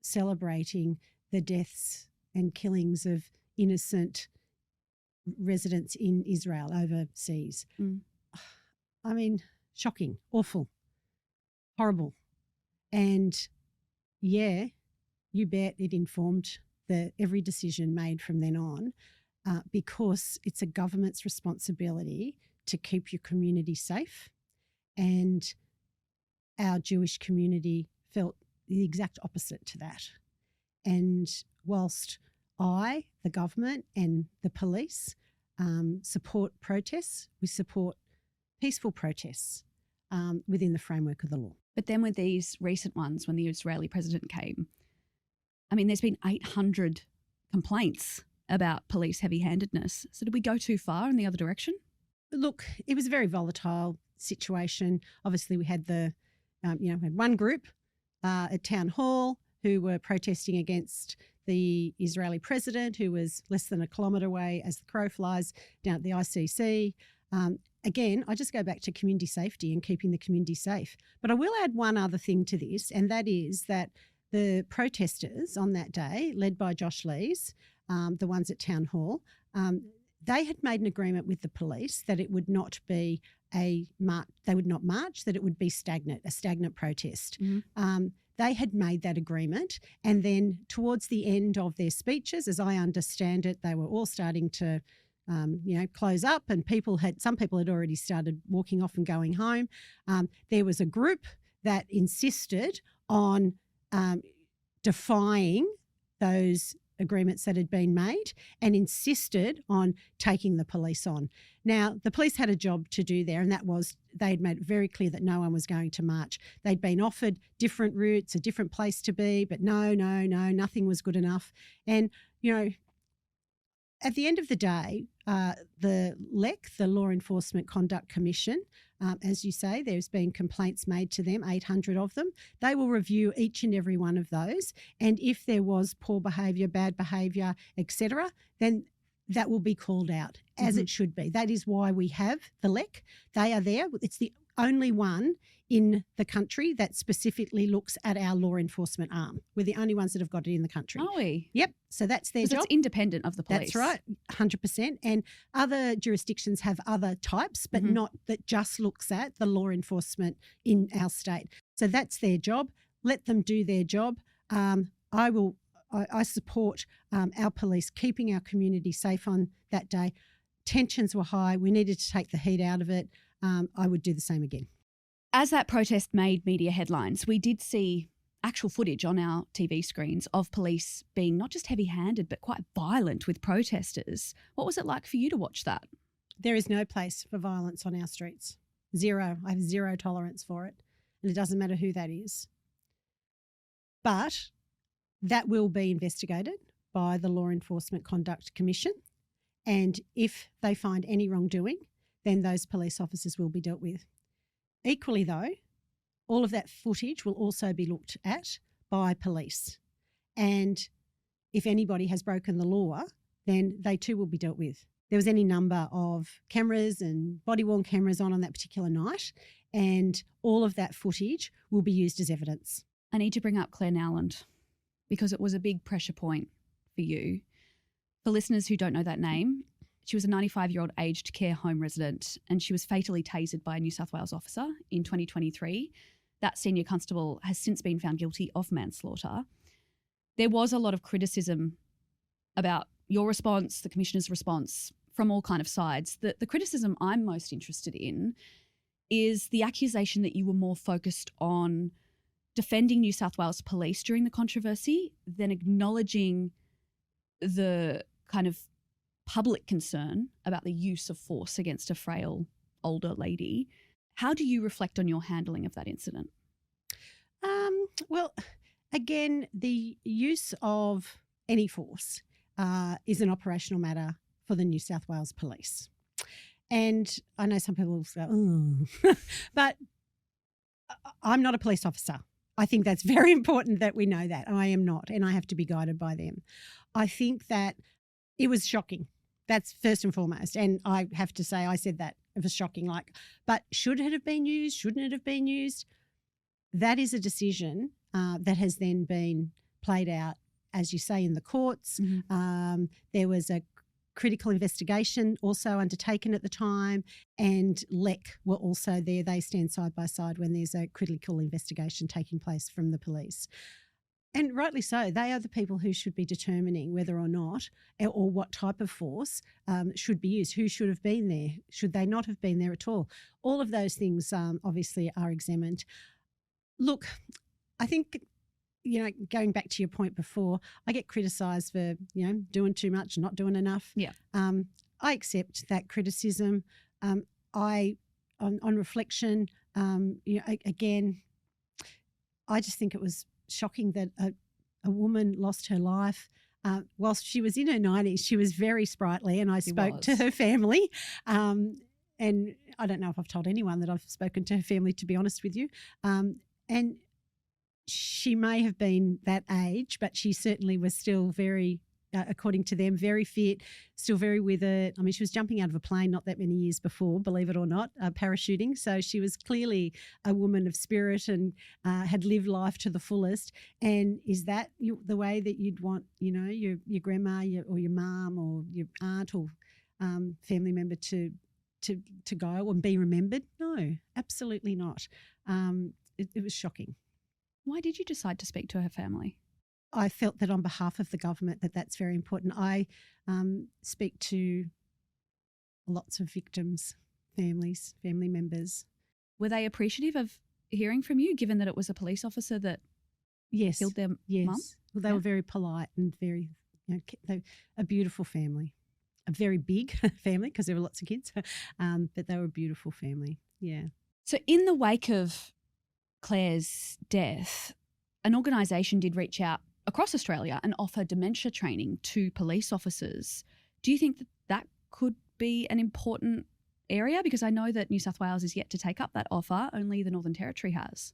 celebrating the deaths and killings of innocent residents in Israel overseas. I mean, shocking, awful, horrible. And yeah, you bet it informed every decision made from then on, because it's a government's responsibility to keep your community safe. And our Jewish community felt the exact opposite to that. And whilst I, the government and the police support protests, we support peaceful protests within the framework of the law. But then with these recent ones, when the Israeli president came, I mean, there's been 800 complaints about police heavy-handedness. So did we go too far in the other direction? Look, it was a very volatile situation. Obviously, we had we had one group at Town Hall who were protesting against the Israeli president, who was less than a kilometre away as the crow flies down at the ICC. Again, I just go back to community safety and keeping the community safe. But I will add one other thing to this, and that is that the protesters on that day, led by Josh Lees, the ones at Town Hall, they had made an agreement with the police that it would not be they would not march, that it would be a stagnant protest. They had made that agreement, and then towards the end of their speeches, as I understand it, they were all starting to close up, and some people had already started walking off and going home. There was a group that insisted on defying those agreements that had been made and insisted on taking the police on. Now, the police had a job to do there, and that was they'd made it very clear that no one was going to march. They'd been offered different routes, a different place to be, but no, nothing was good enough. And, at the end of the day, the LEC, the Law Enforcement Conduct Commission, as you say, there's been complaints made to them, 800 of them. They will review each and every one of those. And if there was poor behaviour, bad behaviour, etc., then that will be called out, as it should be. That is why we have the LEC. They are there. It's the only one in the country that specifically looks at our law enforcement arm. We're the only ones that have got it in the country. Are we? Yep. So that's their job. It's independent of the police. That's right, 100%. And other jurisdictions have other types, but not that just looks at the law enforcement in our state. So that's their job. Let them do their job. I support our police keeping our community safe on that day. Tensions were high. We needed to take the heat out of it. I would do the same again. As that protest made media headlines, we did see actual footage on our TV screens of police being not just heavy-handed but quite violent with protesters. What was it like for you to watch that? There is no place for violence on our streets. Zero. I have zero tolerance for it. And it doesn't matter who that is. But that will be investigated by the Law Enforcement Conduct Commission. And if they find any wrongdoing, then those police officers will be dealt with. Equally though, all of that footage will also be looked at by police. And if anybody has broken the law, then they too will be dealt with. There was any number of cameras and body-worn cameras on that particular night, and all of that footage will be used as evidence. I need to bring up Claire Nowland because it was a big pressure point for you. For listeners who don't know that name, she was a 95-year-old aged care home resident and she was fatally tasered by a New South Wales officer in 2023. That senior constable has since been found guilty of manslaughter. There was a lot of criticism about your response, the Commissioner's response, from all kind of sides. The criticism I'm most interested in is the accusation that you were more focused on defending New South Wales Police during the controversy than acknowledging the kind of public concern about the use of force against a frail older lady. How do you reflect on your handling of that incident? Well, again, the use of any force is an operational matter for the New South Wales Police. And I know some people will say, oh, but I'm not a police officer. I think that's very important that we know that. I am not, and I have to be guided by them. I think that it was shocking. That's first and foremost. And I have to say, I said that it was shocking. But should it have been used? Shouldn't it have been used? That is a decision that has then been played out, as you say, in the courts. Mm-hmm. There was a critical investigation also undertaken at the time, and LEC were also there. They stand side by side when there's a critical investigation taking place from the police. And rightly so, they are the people who should be determining whether or not or what type of force should be used, who should have been there, should they not have been there at all. All of those things obviously are examined. Look, I think, going back to your point before, I get criticised for, doing too much, not doing enough. Yeah. I accept that criticism. On reflection, again, I just think it was shocking that a woman lost her life. Whilst she was in her 90s, she was very sprightly, and I spoke to her family. And I don't know if I've told anyone that I've spoken to her family, to be honest with you. And she may have been that age, but she certainly was still very, according to them, very fit, still very with it. I mean, she was jumping out of a plane not that many years before, believe it or not, parachuting. So she was clearly a woman of spirit and had lived life to the fullest. And is that the way that you'd want, your grandma or your mum or your aunt or family member to go and be remembered? No, absolutely not. It was shocking. Why did you decide to speak to her family? I felt that on behalf of the government that's very important. I speak to lots of victims, families, family members. Were they appreciative of hearing from you, given that it was a police officer that killed their mum? Well, they were very polite and very, a beautiful family, a very big family because there were lots of kids, but they were a beautiful family, yeah. So in the wake of Claire's death, an organisation did reach out across Australia and offer dementia training to police officers. Do you think that could be an important area? Because I know that New South Wales is yet to take up that offer, only the Northern Territory has.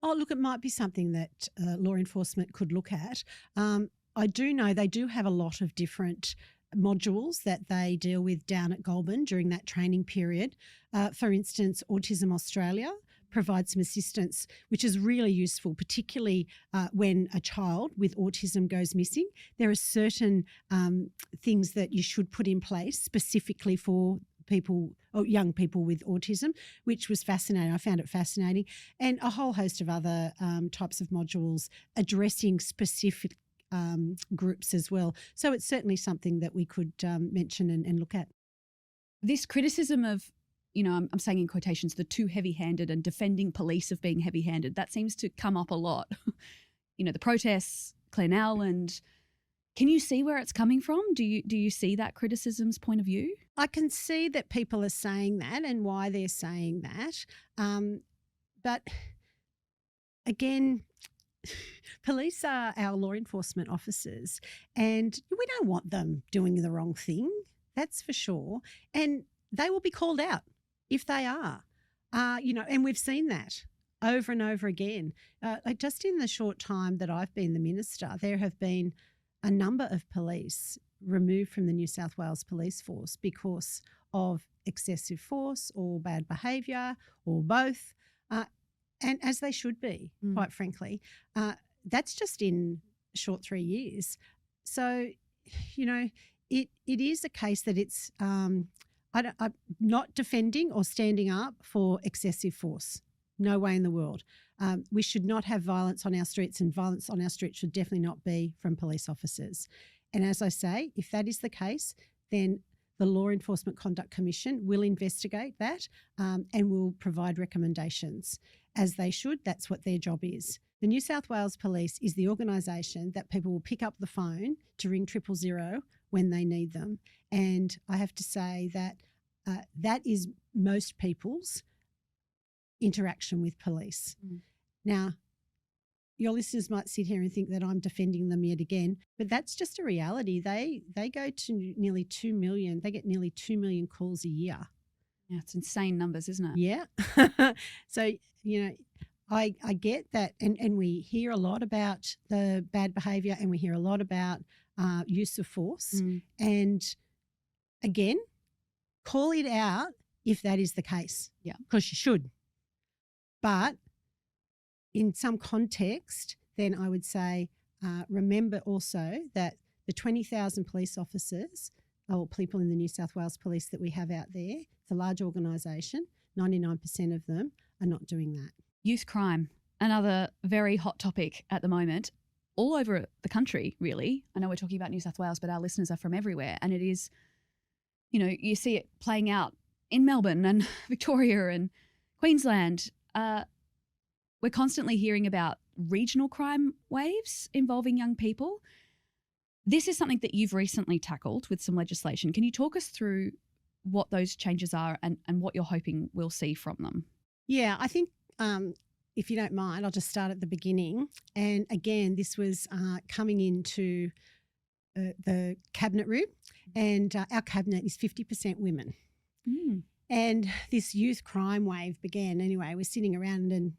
Oh, look, it might be something that law enforcement could look at. I do know they do have a lot of different modules that they deal with down at Goulburn during that training period. For instance, Autism Australia provides some assistance, which is really useful, particularly when a child with autism goes missing. There are certain things that you should put in place specifically for people or young people with autism, which was fascinating. I found it fascinating. And a whole host of other types of modules addressing specific groups as well. So it's certainly something that we could mention and look at. This criticism of, I'm saying in quotations, the too heavy-handed and defending police of being heavy-handed, that seems to come up a lot. The protests, Clarnell, and can you see where it's coming from? Do you see that criticism's point of view? I can see that people are saying that and why they're saying that. But again, police are our law enforcement officers and we don't want them doing the wrong thing, that's for sure. And they will be called out if they are, and we've seen that over and over again. Just in the short time that I've been the minister, there have been a number of police removed from the New South Wales Police Force because of excessive force or bad behaviour or both, and as they should be, quite frankly. That's just in a short 3 years. So, it is a case that it's I'm not defending or standing up for excessive force. No way in the world. We should not have violence on our streets, and violence on our streets should definitely not be from police officers. And as I say, if that is the case, then the Law Enforcement Conduct Commission will investigate that and will provide recommendations, as they should. That's what their job is. The New South Wales Police is the organisation that people will pick up the phone to ring 000 when they need them. And I have to say that that is most people's interaction with police. Now, your listeners might sit here and think that I'm defending them yet again, but that's just a reality. They go to nearly 2 million. They get nearly 2 million calls a year. Yeah, it's insane numbers, isn't it? Yeah. So, I get that, and we hear a lot about the bad behaviour and we hear a lot about use of force. And again, call it out if that is the case. Yeah. Because you should. But in some context, then I would say remember also that the 20,000 police officers or people in the New South Wales Police that we have out there, it's a large organisation, 99% of them are not doing that. Youth crime, another very hot topic at the moment, all over the country, really. I know we're talking about New South Wales, but our listeners are from everywhere. And it is, you see it playing out in Melbourne and Victoria and Queensland. We're constantly hearing about regional crime waves involving young people. This is something that you've recently tackled with some legislation. Can you talk us through what those changes are and what you're hoping we'll see from them? Yeah, I think if you don't mind, I'll just start at the beginning. And again, this was coming into the cabinet room, and our cabinet is 50% women. And this youth crime wave began anyway. We're sitting around and,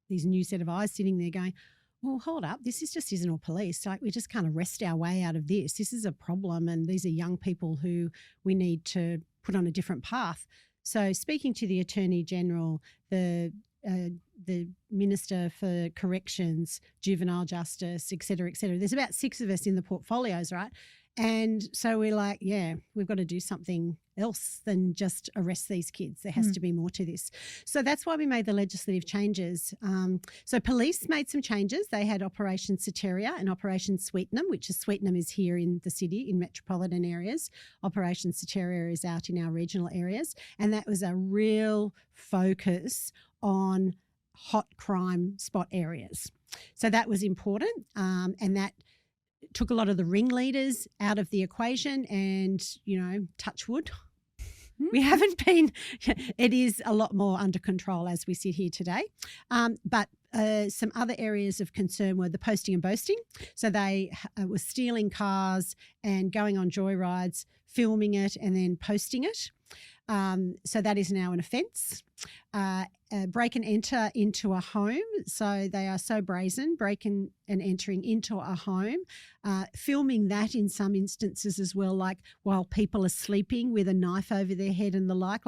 these new set of eyes sitting there going, well, hold up, this just isn't all police. Like, we just can't arrest our way out of this. This is a problem, and these are young people who we need to put on a different path. So speaking to the Attorney General, the Minister for Corrections, Juvenile Justice, et cetera, there's about 6 of us in the portfolios, right? And so we're like, yeah, we've got to do something else than just arrest these kids. There has to be more to this. So that's why we made the legislative changes. So police made some changes. They had Operation Soteria and Operation Sweetenham, Sweetenham is here in the city, in metropolitan areas. Operation Soteria is out in our regional areas. And that was a real focus on hot crime spot areas. So that was important, and that took a lot of the ringleaders out of the equation, and, touch wood, we haven't been, it is a lot more under control as we sit here today. But some other areas of concern were the posting and boasting. So they were stealing cars and going on joyrides filming it and then posting it. So that is now an offence. Break and enter into a home. So they are so brazen, breaking and entering into a home, filming that in some instances as well, like while people are sleeping with a knife over their head and the like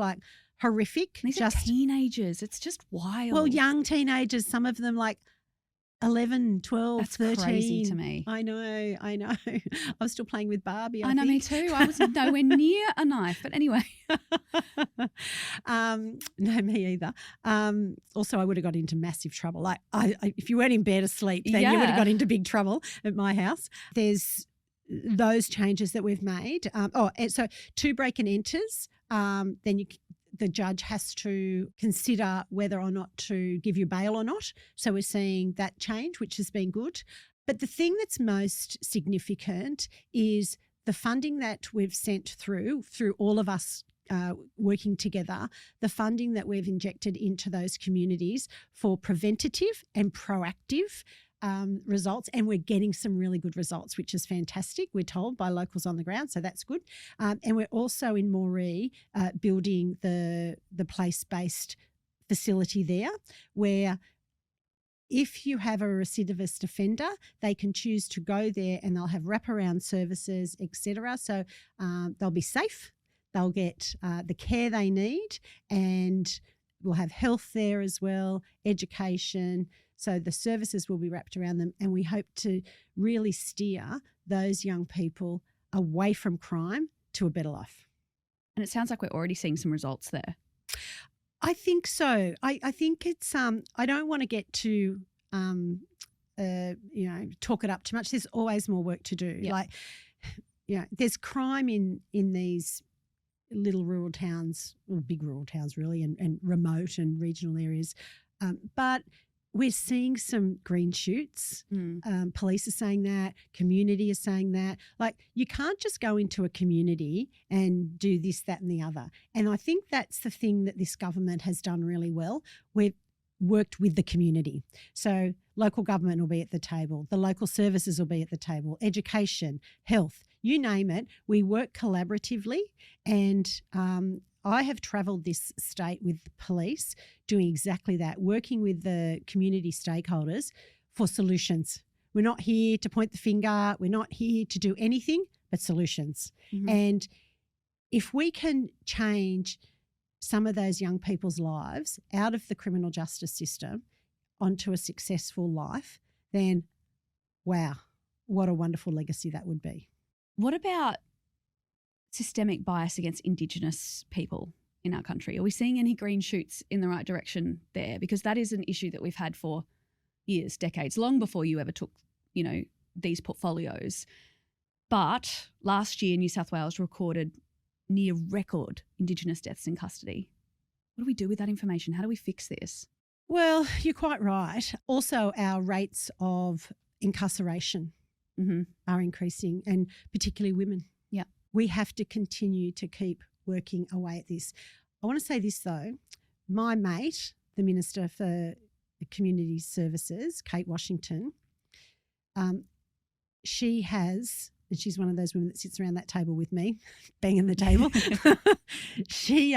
horrific. These are teenagers. It's just wild. Well, young teenagers, some of them like 11, 12, That's 13. crazy to me. I know. I was still playing with Barbie, I know, think. me too. I was nowhere near a knife. But anyway. No, me either. Also, I would have got into massive trouble. Like, if you weren't in bed asleep, then you would have got into big trouble at my house. There's those changes that we've made. And so 2 break and enters, then the judge has to consider whether or not to give you bail or not. So we're seeing that change, which has been good. But the thing that's most significant is the funding that we've sent through all of us working together, the funding that we've injected into those communities for preventative and proactive results, and we're getting some really good results, which is fantastic. We're told by locals on the ground, so that's good. And we're also in Moree building the place-based facility there, where if you have a recidivist offender, they can choose to go there and they'll have wraparound services, etc. So they'll be safe, they'll get the care they need, and we'll have health there as well, education. So the services will be wrapped around them, and we hope to really steer those young people away from crime to a better life. And it sounds like we're already seeing some results there. I think so. I think it's I don't want to get to talk it up too much. There's always more work to do. Yep. There's crime in these little rural towns, or big rural towns really, and remote and regional areas. But we're seeing some green shoots. Police are saying that. Community is saying that. Like, you can't just go into a community and do this, that and the other. And I think that's the thing that this government has done really well. We've worked with the community. So local government will be at the table. The local services will be at the table. Education, health, you name it. We work collaboratively, and I have travelled this state with the police doing exactly that, working with the community stakeholders for solutions. We're not here to point the finger. We're not here to do anything but solutions. Mm-hmm. And if we can change some of those young people's lives out of the criminal justice system onto a successful life, then wow, what a wonderful legacy that would be. What about systemic bias against Indigenous people in our country? Are we seeing any green shoots in the right direction there? Because that is an issue that we've had for years, decades, long before you ever took, these portfolios. But last year, New South Wales recorded near record Indigenous deaths in custody. What do we do with that information? How do we fix this? Well, you're quite right. Also, our rates of incarceration are increasing, and particularly women. Yeah. We have to continue to keep working away at this. I want to say this though. My mate, the Minister for Community Services, Kate Washington, she has, and she's one of those women that sits around that table with me, banging the table. She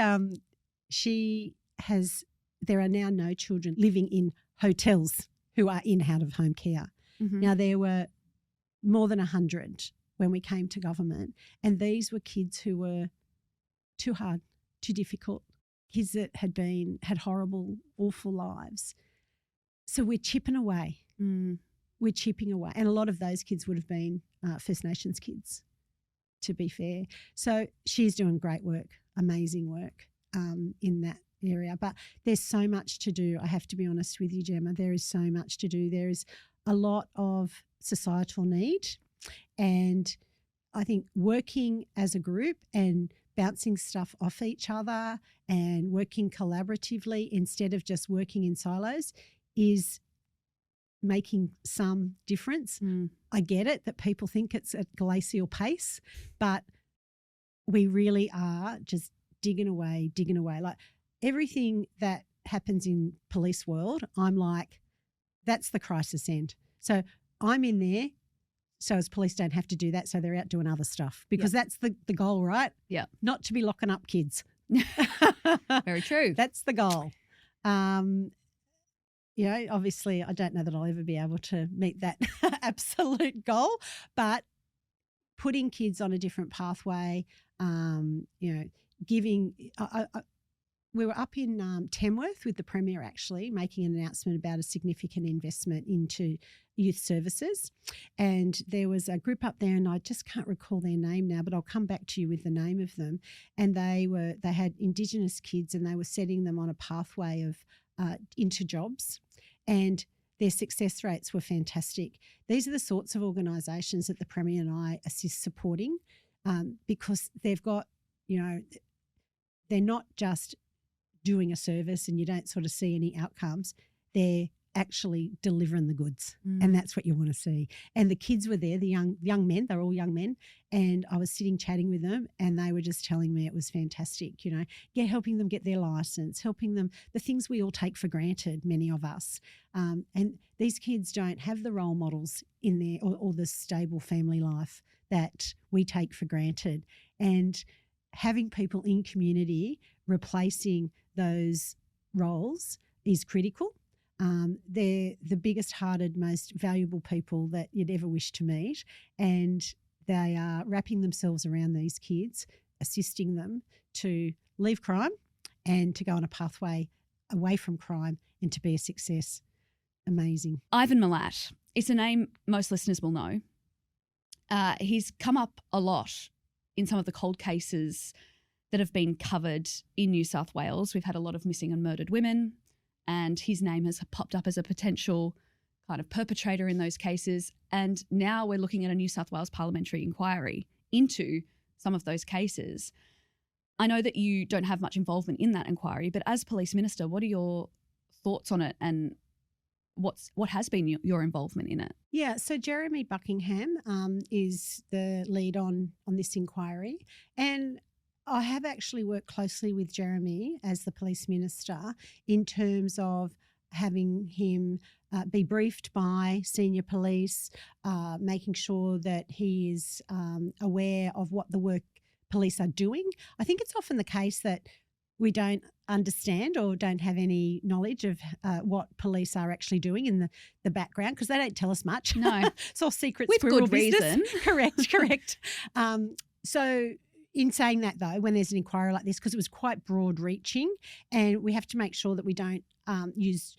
has, there are now no children living in hotels who are in out-of-home care. Mm-hmm. Now, there were more than 100 when we came to government, and these were kids who were too hard, too difficult, kids that had horrible, awful lives. So we're chipping away. We're chipping away. And a lot of those kids would have been First Nations kids, to be fair. So she's doing great work, amazing work in that area. But there's so much to do. I have to be honest with you, Gemma. There is so much to do. There is a lot of societal need. And I think working as a group and bouncing stuff off each other and working collaboratively instead of just working in silos is making some difference. I get it that people think it's at glacial pace, but we really are just digging away. Like everything that happens in police world, I'm like, that's the crisis end. So I'm in there so as police don't have to do that, so they're out doing other stuff because that's the goal, right? Yeah. Not to be locking up kids. Very true. That's the goal. Obviously I don't know that I'll ever be able to meet that absolute goal, but putting kids on a different pathway, giving we were up in Tamworth with the Premier actually making an announcement about a significant investment into youth services, and there was a group up there and I just can't recall their name now, but I'll come back to you with the name of them, and they had Indigenous kids and they were setting them on a pathway of into jobs, and their success rates were fantastic. These are the sorts of organisations that the Premier and I assist supporting because they've got, they're not just doing a service and you don't sort of see any outcomes. They're actually delivering the goods, and that's what you want to see. And the kids were there, the young men, they're all young men, and I was sitting chatting with them and they were just telling me it was fantastic, helping them get their licence, helping them, the things we all take for granted, many of us. And these kids don't have the role models in there or the stable family life that we take for granted. And having people in community replacing those roles is critical. They're the biggest hearted, most valuable people that you'd ever wish to meet, and they are wrapping themselves around these kids, assisting them to leave crime and to go on a pathway away from crime and to be a success. Amazing. Ivan Milat, it's a name most listeners will know. He's come up a lot in some of the cold cases that have been covered in New South Wales. We've had a lot of missing and murdered women, and his name has popped up as a potential kind of perpetrator in those cases. And now we're looking at a New South Wales parliamentary inquiry into some of those cases. I know that you don't have much involvement in that inquiry, but as Police Minister, what are your thoughts on it, and what has been your involvement in it? Yeah, so Jeremy Buckingham is the lead on this inquiry, and I have actually worked closely with Jeremy as the Police Minister in terms of having him be briefed by senior police, making sure that he is aware of what the work police are doing. I think it's often the case that we don't understand or don't have any knowledge of what police are actually doing in the background because they don't tell us much. No. It's all secret with squirrel good business. reason. Correct. So in saying that, though, when there's an inquiry like this, because it was quite broad reaching, and we have to make sure that we don't use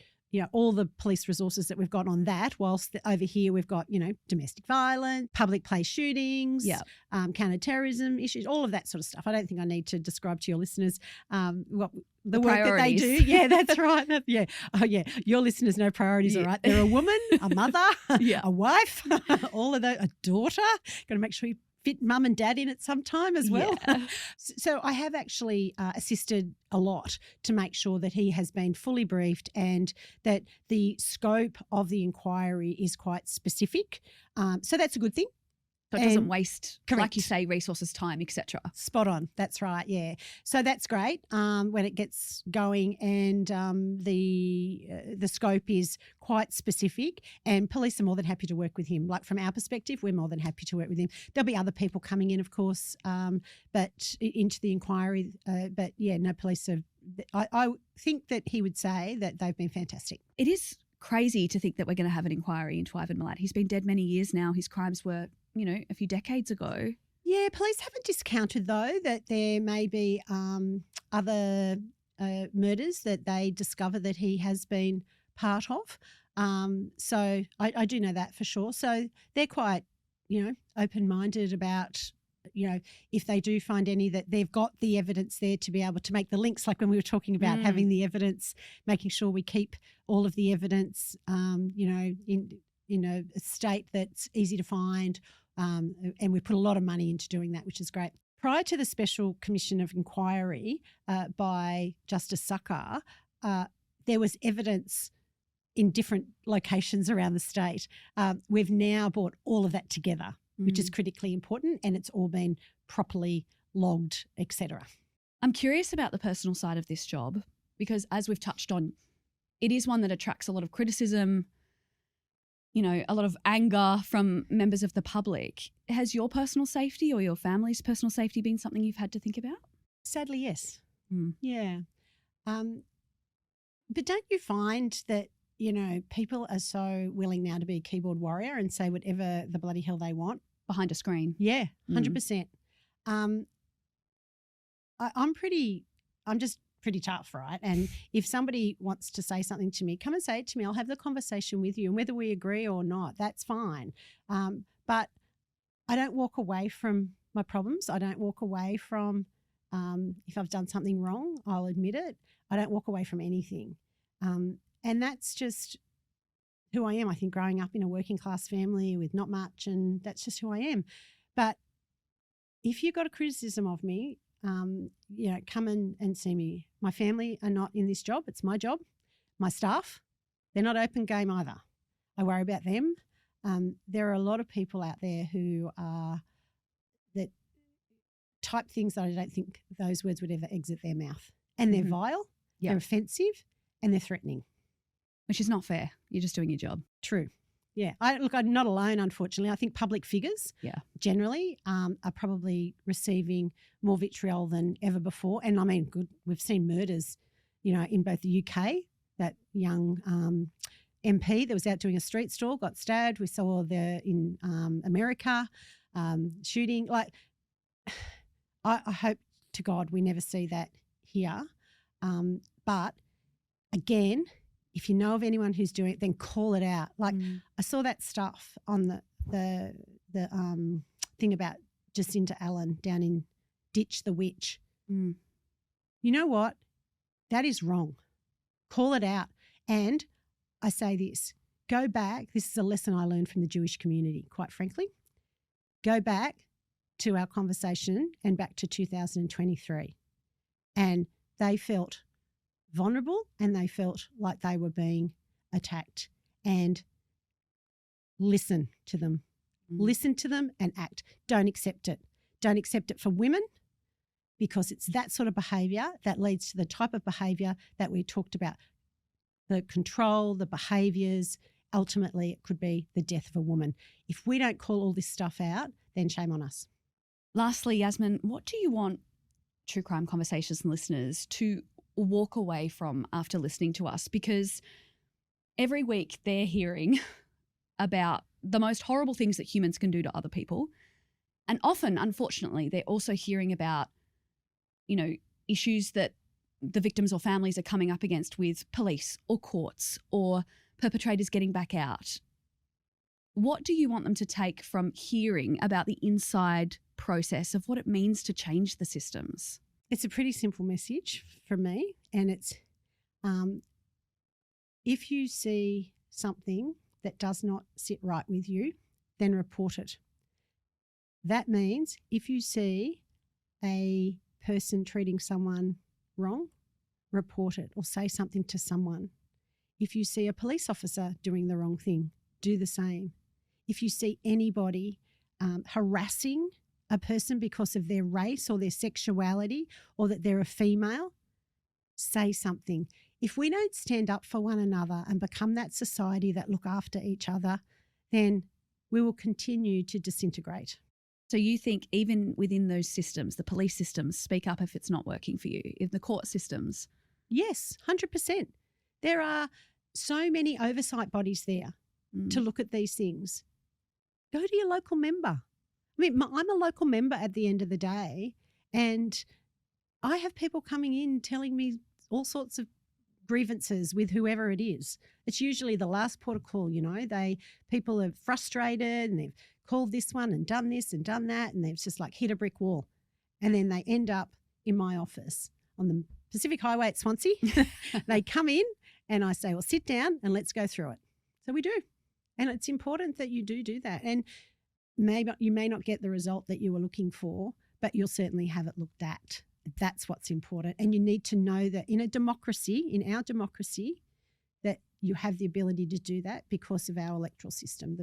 all the police resources that we've got on that, whilst over here we've got, domestic violence, public place shootings, counter-terrorism issues, all of that sort of stuff. I don't think I need to describe to your listeners what the work priorities. that they do. Yeah, that's right. Yeah. Oh, yeah. Your listeners know priorities, all right. They're a woman, a mother, a wife, all of those, a daughter. Got to make sure you fit mum and dad in at some time as well. Yeah. So I have actually assisted a lot to make sure that he has been fully briefed and that the scope of the inquiry is quite specific. So that's a good thing. So it doesn't waste, correct, like you say, resources, time, etc. Spot on. That's right, yeah. So that's great when it gets going, and the scope is quite specific, and police are more than happy to work with him. Like from our perspective, we're more than happy to work with him. There'll be other people coming in, of course, but into the inquiry. But, yeah, no, police are – I think that he would say that they've been fantastic. It is crazy to think that we're going to have an inquiry into Ivan Milat. He's been dead many years now. His crimes were – a few decades ago. Yeah, police haven't discounted, though, that there may be other murders that they discover that he has been part of. So I do know that for sure. So they're quite, open-minded about, if they do find any, that they've got the evidence there to be able to make the links, like when we were talking about having the evidence, making sure we keep all of the evidence, in a state that's easy to find. And we put a lot of money into doing that, which is great. Prior to the Special Commission of Inquiry by Justice Sucker, there was evidence in different locations around the state. We've now brought all of that together, which is critically important, and it's all been properly logged, etc. I'm curious about the personal side of this job because, as we've touched on, it is one that attracts a lot of criticism. a lot of anger from members of the public. Has your personal safety or your family's personal safety been something you've had to think about? Sadly, yes. Mm. Yeah. But don't you find that, people are so willing now to be a keyboard warrior and say whatever the bloody hell they want? Behind a screen. Yeah, 100%. I'm just pretty tough, right? And if somebody wants to say something to me, come and say it to me. I'll have the conversation with you, and whether we agree or not, that's fine. But I don't walk away from my problems. I don't walk away from if I've done something wrong, I'll admit it. I don't walk away from anything. And that's just who I am. I think growing up in a working class family with not much, and that's just who I am. But if you've got a criticism of me, come and see me. My family are not in this job. It's my job. My staff, they're not open game either. I worry about them. There are a lot of people out there who that type things that I don't think those words would ever exit their mouth. And they're vile, they're offensive, and they're threatening. Which is not fair. You're just doing your job. True. Yeah. I'm not alone, unfortunately. I think public figures generally are probably receiving more vitriol than ever before. And I mean, we've seen murders, in both the UK, that young MP that was out doing a street stall got stabbed. We saw in America shooting. Like, I hope to God we never see that here. But again, if you know of anyone who's doing it, then call it out. Like I saw that stuff on the thing about Jacinta Allen down in Ditch the Witch. You know what? That is wrong. Call it out. And I say this, go back. This is a lesson I learned from the Jewish community, quite frankly. Go back to our conversation and back to 2023. And they felt vulnerable and they felt like they were being attacked, and listen to them. Listen to them and act. Don't accept it. Don't accept it for women, because it's that sort of behaviour that leads to the type of behaviour that we talked about, the control, the behaviours. Ultimately, it could be the death of a woman. If we don't call all this stuff out, then shame on us. Lastly, Yasmin, what do you want True Crime Conversations and listeners to walk away from after listening to us? Because every week they're hearing about the most horrible things that humans can do to other people. And often, unfortunately, they're also hearing about, issues that the victims or families are coming up against with police or courts or perpetrators getting back out. What do you want them to take from hearing about the inside process of what it means to change the systems? It's a pretty simple message from me, and it's if you see something that does not sit right with you, then report it. That means if you see a person treating someone wrong, report it or say something to someone. If you see a police officer doing the wrong thing, do the same. If you see anybody harassing a person because of their race or their sexuality or that they're a female, say something. If we don't stand up for one another and become that society that look after each other, then we will continue to disintegrate. So you think even within those systems, the police systems, speak up if it's not working for you, in the court systems? Yes, 100%. There are so many oversight bodies there to look at these things. Go to your local member. I mean, I'm a local member at the end of the day, and I have people coming in telling me all sorts of grievances with whoever it is. It's usually the last port of call, people are frustrated and they've called this one and done this and done that, and they've just like hit a brick wall. And then they end up in my office on the Pacific Highway at Swansea. They come in and I say, well, sit down and let's go through it. So we do. And it's important that you do that. And maybe you may not get the result that you were looking for, but you'll certainly have it looked at. That's what's important. And you need to know that in our democracy, that you have the ability to do that because of our electoral system,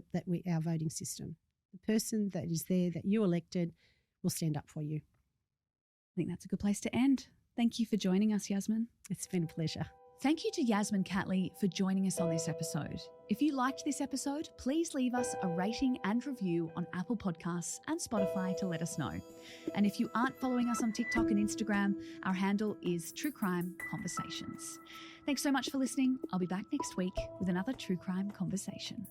our voting system. The person that is there that you elected will stand up for you. I think that's a good place to end. Thank you for joining us, Yasmin. It's been a pleasure. Thank you to Yasmin Catley for joining us on this episode. If you liked this episode, please leave us a rating and review on Apple Podcasts and Spotify to let us know. And if you aren't following us on TikTok and Instagram, our handle is True Crime Conversations. Thanks so much for listening. I'll be back next week with another True Crime Conversation.